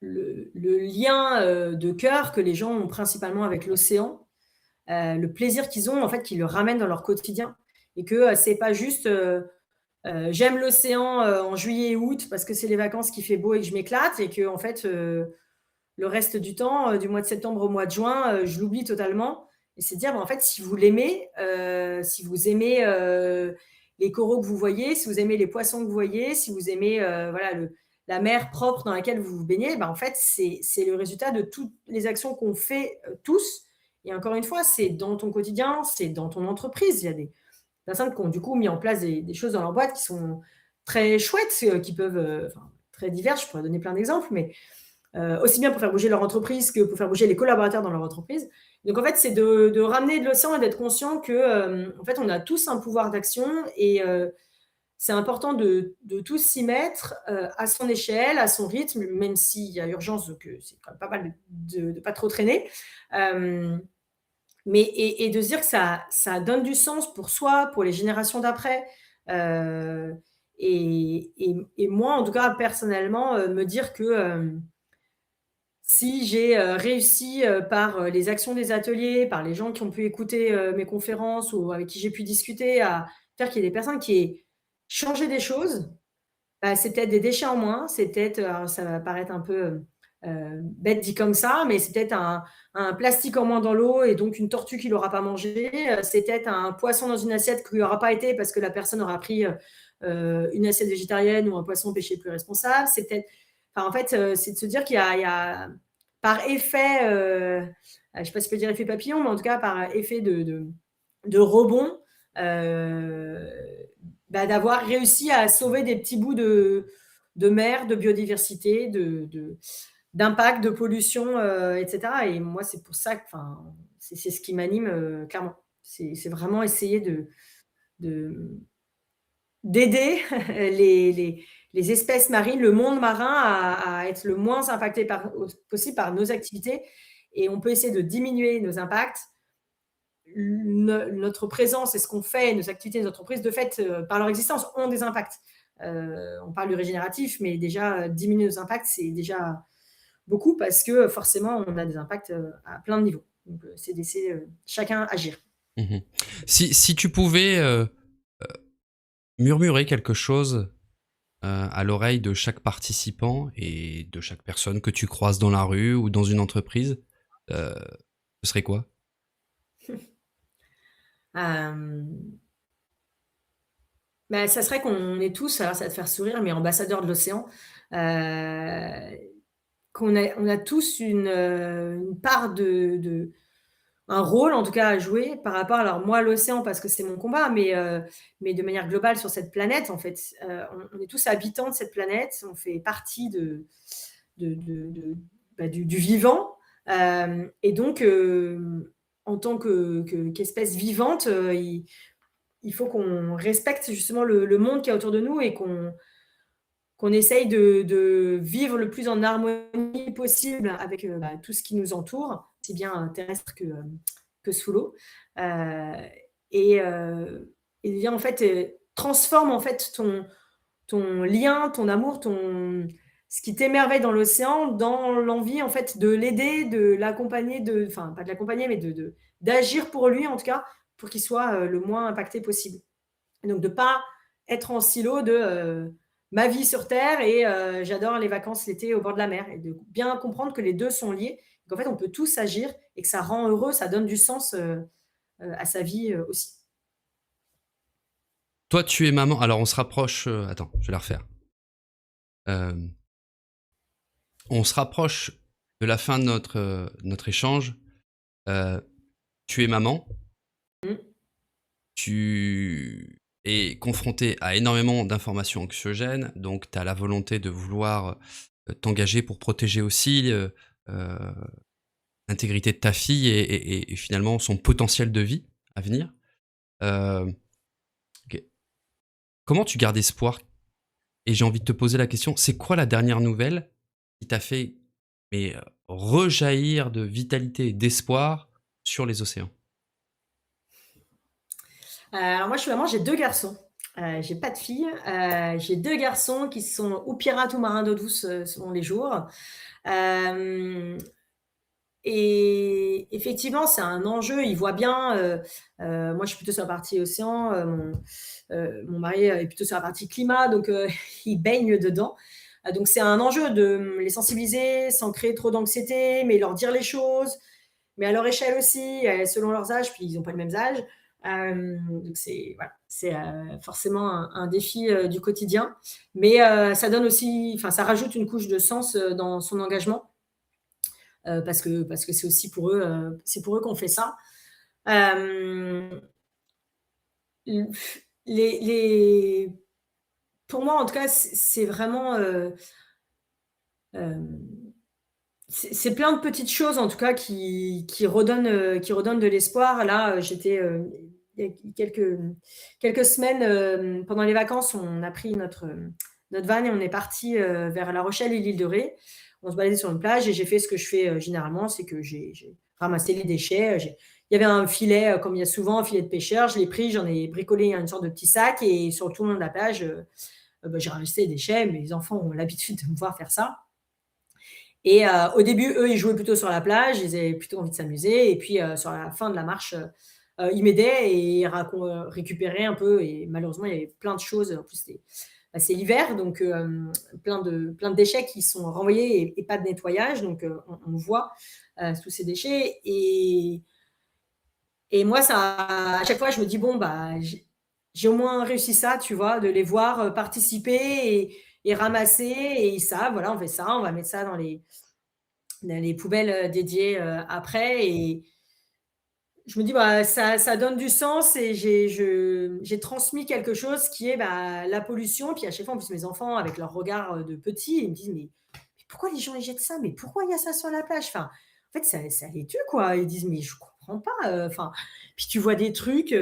lien, de cœur que les gens ont principalement avec l'océan, le plaisir qu'ils ont, en fait, qu'ils le ramènent dans leur quotidien. Et que, c'est pas juste, j'aime l'océan, en juillet et août parce que c'est les vacances, qu'il fait beau et que je m'éclate, et que en fait, le reste du temps, du mois de septembre au mois de juin, je l'oublie totalement. Et c'est dire, bah, en fait, si vous l'aimez, si vous aimez, les coraux que vous voyez, si vous aimez les poissons que vous voyez, si vous aimez, voilà, la mer propre dans laquelle vous vous baignez, bah, en fait, c'est le résultat de toutes les actions qu'on fait, tous. Et encore une fois, c'est dans ton quotidien, c'est dans ton entreprise. Il y a des personnes qui ont du coup mis en place des choses dans leur boîte qui sont très chouettes, qui peuvent, enfin, très diverses. Je pourrais donner plein d'exemples, mais aussi bien pour faire bouger leur entreprise que pour faire bouger les collaborateurs dans leur entreprise. Donc en fait, c'est de ramener de l'océan et d'être conscient que, en fait, on a tous un pouvoir d'action. Et c'est important de tous s'y mettre, à son échelle, à son rythme, même s'il y a urgence, donc c'est quand même pas mal de pas trop traîner. Euh, mais de se dire que ça donne du sens pour soi, pour les générations d'après. Euh, et moi, en tout cas, personnellement, me dire que si j'ai réussi par les actions des ateliers, par les gens qui ont pu écouter mes conférences ou avec qui j'ai pu discuter, à faire qu'il y ait des personnes qui aient changé des choses, bah, c'est peut-être des déchets en moins, c'est peut-être, alors ça va paraître un peu bête dit comme ça, mais c'est peut-être un plastique en moins dans l'eau et donc une tortue qu'il n'aura pas mangé. C'est peut-être un poisson dans une assiette qui lui aura pas été parce que la personne aura pris une assiette végétarienne ou un poisson pêché plus responsable. C'est peut-être, enfin, en fait, c'est de se dire qu'il y a par effet, je ne sais pas si on peut dire effet papillon, mais en tout cas par effet de rebond, d'avoir réussi à sauver des petits bouts de mer, de biodiversité, d'impact, de pollution, etc. Et moi, c'est pour ça que, enfin, c'est ce qui m'anime clairement. C'est vraiment essayer de d'aider les espèces marines, le monde marin à être le moins impacté possible par nos activités. Et on peut essayer de diminuer nos impacts. Notre présence et ce qu'on fait, nos activités, nos entreprises, de fait, par leur existence, ont des impacts. On parle du régénératif, mais déjà, diminuer nos impacts, c'est déjà beaucoup parce que forcément, on a des impacts à plein de niveaux. Donc, c'est d'essayer chacun agir. Mhm. Si tu pouvais murmurer quelque chose à l'oreille de chaque participant et de chaque personne que tu croises dans la rue ou dans une entreprise, ce serait quoi? Ça serait qu'on est tous, alors ça va te faire sourire, mais ambassadeurs de l'océan. On a tous une part un rôle en tout cas à jouer par rapport, alors moi l'océan parce que c'est mon combat, mais de manière globale sur cette planète en fait. On est tous habitants de cette planète, on fait partie du vivant. Et donc, en tant qu'espèce vivante, il faut qu'on respecte justement le monde qui est autour de nous et qu'on essaye de vivre le plus en harmonie possible avec tout ce qui nous entoure, aussi bien terrestre que sous l'eau. Et bien, en fait, transforme en fait ton lien, ton amour, ce qui t'émerveille dans l'océan, dans l'envie en fait de l'aider, de l'accompagner, enfin pas de l'accompagner, mais d'agir pour lui en tout cas, pour qu'il soit le moins impacté possible. Et donc de pas être en silo de ma vie sur Terre et j'adore les vacances l'été au bord de la mer, et de bien comprendre que les deux sont liés, qu'en fait on peut tous agir et que ça rend heureux, ça donne du sens à sa vie aussi. Toi, tu es maman. Alors, on se rapproche. Attends, je vais la refaire. On se rapproche de la fin de notre échange. Tu es maman. Tu es confronté à énormément d'informations anxiogènes, donc tu as la volonté de vouloir t'engager pour protéger aussi l'intégrité de ta fille et finalement son potentiel de vie à venir. Ok. Comment tu gardes espoir? Et j'ai envie de te poser la question, c'est quoi la dernière nouvelle qui t'a fait rejaillir de vitalité et d'espoir sur les océans? Alors moi, je suis maman, j'ai 2 garçons. J'ai pas de fille. J'ai 2 garçons qui sont ou pirates ou marins d'eau douce, selon les jours. Hem Et effectivement, c'est un enjeu. Ils voient bien, moi, je suis plutôt sur la partie océan, mon mari est plutôt sur la partie climat, donc il baigne dedans. Donc c'est un enjeu de les sensibiliser sans créer trop d'anxiété, mais leur dire les choses, mais à leur échelle aussi, selon leurs âges, puis ils n'ont pas le même âge. Donc c'est voilà, c'est forcément un défi du quotidien, mais ça donne aussi, enfin ça rajoute une couche de sens dans son engagement, parce que c'est aussi pour eux, c'est pour eux qu'on fait ça. Les, pour moi, en tout cas, c'est vraiment, c'est plein de petites choses, en tout cas, qui redonnent de l'espoir. Là, j'étais, il y a quelques semaines, pendant les vacances, on a pris notre van et on est parti vers La Rochelle et l'île de Ré. On se baladait sur une plage et j'ai fait ce que je fais généralement, c'est que j'ai ramassé les déchets. Il y avait un filet, comme il y a souvent, un filet de pêcheur. Je l'ai pris, j'en ai bricolé une sorte de petit sac et sur tout le long de la plage, j'ai ramassé les déchets. Mes enfants ont l'habitude de me voir faire ça. Et au début, eux, ils jouaient plutôt sur la plage, ils avaient plutôt envie de s'amuser. Et puis, sur la fin de la marche, ils m'aidaient et récupéraient un peu. Et malheureusement, il y avait plein de choses. En plus, bah, c'est l'hiver, donc plein de déchets qui sont renvoyés et pas de nettoyage, donc on voit tous ces déchets. Et moi, à chaque fois, je me dis, bon, bah, j'ai au moins réussi ça, tu vois, de les voir participer et ramasser. Et ils savent, voilà, on fait ça, on va mettre ça dans les poubelles dédiées après. Et je me dis, bah, ça donne du sens et j'ai transmis quelque chose qui est bah, la pollution. Puis à chaque fois, en plus, mes enfants, avec leur regard de petits, ils me disent, mais pourquoi les gens ils jettent ça? Mais pourquoi il y a ça sur la plage? Enfin, en fait, ça les tue, quoi. Ils disent, mais je comprends pas. Enfin, puis tu vois des trucs,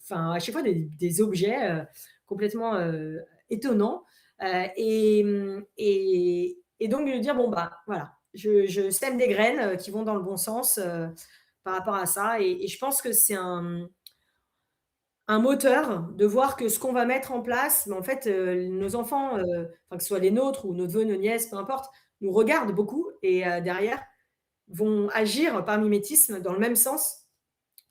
enfin, à chaque fois, des objets complètement étonnants. Et donc, de dire, bon, bah, voilà, je sème des graines qui vont dans le bon sens. Par rapport à ça. Et je pense que c'est un moteur de voir que ce qu'on va mettre en place, mais en fait, nos enfants, enfin, que ce soit les nôtres ou nos neveux, nos nièces, peu importe, nous regardent beaucoup et derrière vont agir par mimétisme dans le même sens.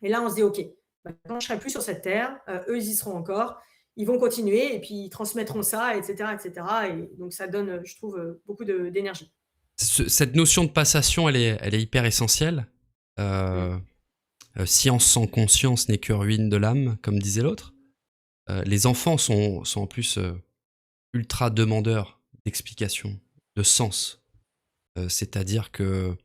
Et là, on se dit, OK, bah, quand je serai plus sur cette terre, eux, ils y seront encore, ils vont continuer et puis ils transmettront ça, etc., etc. Et donc, ça donne, je trouve, beaucoup d'énergie. Cette notion de passation, elle est hyper essentielle. Mm. Euh, Science sans conscience n'est que ruine de l'âme, comme disait l'autre. Les enfants sont en plus ultra demandeurs d'explications, de sens. C'est-à-dire que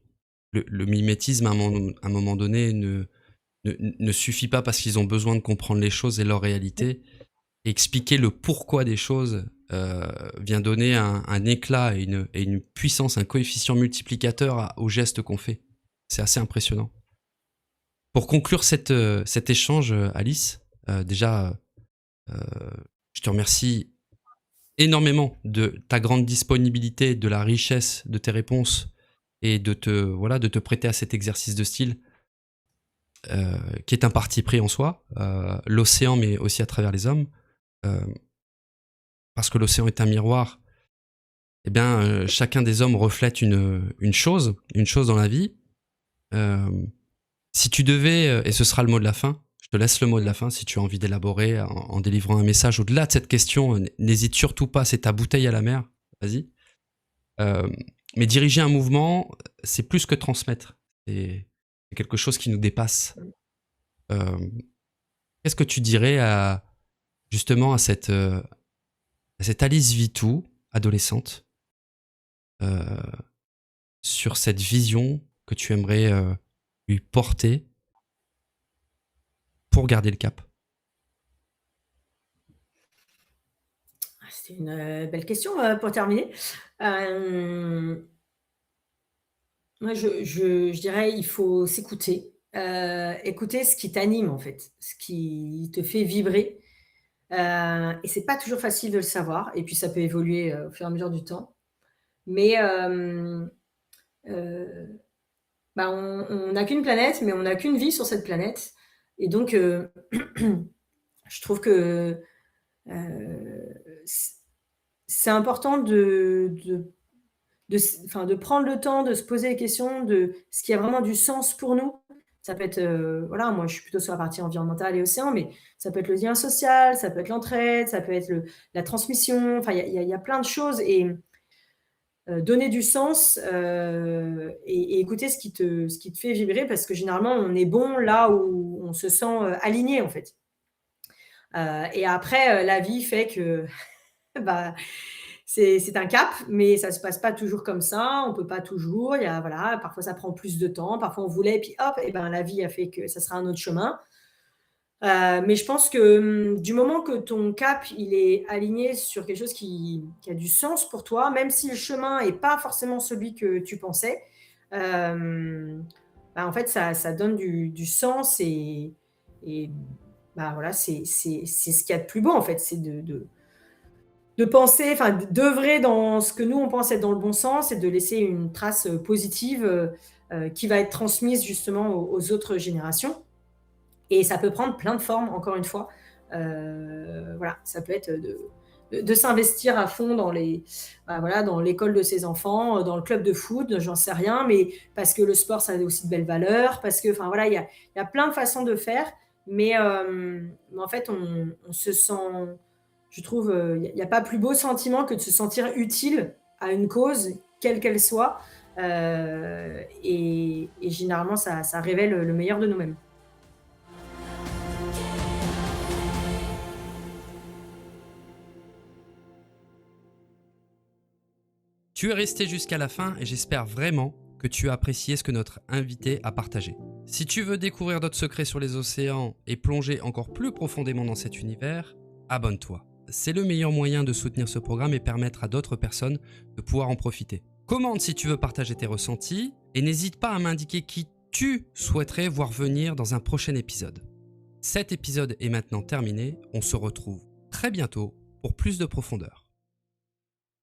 le mimétisme, à un moment donné, ne suffit pas parce qu'ils ont besoin de comprendre les choses et leur réalité. Et expliquer le pourquoi des choses vient donner un éclat et une puissance, un coefficient multiplicateur aux gestes qu'on fait. C'est assez impressionnant. Pour conclure cet échange, Alice, déjà, euh, je te remercie énormément de ta grande disponibilité, de la richesse de tes réponses et de te prêter à cet exercice de style qui est un parti pris en soi, l'océan, mais aussi à travers les hommes. Euh, Parce que l'océan est un miroir, eh bien, chacun des hommes reflète une chose dans la vie. Euh, Si tu devais, et ce sera le mot de la fin, je te laisse le mot de la fin si tu as envie d'élaborer en délivrant un message au-delà de cette question, n'hésite surtout pas, c'est ta bouteille à la mer, vas-y. Euh, mais diriger un mouvement, c'est plus que transmettre, c'est quelque chose qui nous dépasse. Euh, Qu'est-ce que tu dirais justement à cette Alice Vitou, adolescente, euh, sur cette vision que tu aimerais lui porter pour garder le cap? C'était une belle question pour terminer. Euh, Moi, je dirais, il faut s'écouter. Écouter ce qui t'anime, en fait, ce qui te fait vibrer. Et c'est pas toujours facile de le savoir. Et puis, ça peut évoluer au fur et à mesure du temps. Mais euh, bah, on n'a qu'une planète, mais on n'a qu'une vie sur cette planète. Et donc, je trouve que euh, c'est important enfin, de prendre le temps de se poser les questions de ce qui a vraiment du sens pour nous. Ça peut être, voilà, moi je suis plutôt sur la partie environnementale et océan, mais ça peut être le lien social, ça peut être l'entraide, ça peut être la transmission, enfin il y a plein de choses. Et donner du sens et écouter ce qui te fait vibrer, parce que généralement on est bon là où on se sent aligné en fait. Et après, la vie fait que bah, c'est un cap, mais ça se passe pas toujours comme ça. On peut pas toujours. Voilà, parfois ça prend plus de temps. Parfois on voulait, puis hop, et ben la vie a fait que ça sera un autre chemin. Mais je pense que du moment que ton cap il est aligné sur quelque chose qui a du sens pour toi, même si le chemin est pas forcément celui que tu pensais, bah, en fait ça donne du sens. Et bah voilà, c'est ce qu'il y a de plus beau en fait, c'est de penser, enfin d'œuvrer dans ce que nous on pense être dans le bon sens et de laisser une trace positive qui va être transmise justement aux autres générations. Et ça peut prendre plein de formes, encore une fois. Voilà, ça peut être de s'investir à fond bah, voilà, dans l'école de ses enfants, dans le club de foot, j'en sais rien, mais parce que le sport, ça a aussi de belles valeurs, parce que, enfin voilà, il y a plein de façons de faire, mais en fait, on se sent Je trouve, il y a pas plus beau sentiment que de se sentir utile à une cause, quelle qu'elle soit, et généralement ça révèle le meilleur de nous-mêmes. Tu es resté jusqu'à la fin et j'espère vraiment que tu as apprécié ce que notre invité a partagé. Si tu veux découvrir d'autres secrets sur les océans et plonger encore plus profondément dans cet univers, abonne-toi. C'est le meilleur moyen de soutenir ce programme et permettre à d'autres personnes de pouvoir en profiter. Commente si tu veux partager tes ressentis et n'hésite pas à m'indiquer qui tu souhaiterais voir venir dans un prochain épisode. Cet épisode est maintenant terminé, on se retrouve très bientôt pour plus de profondeur.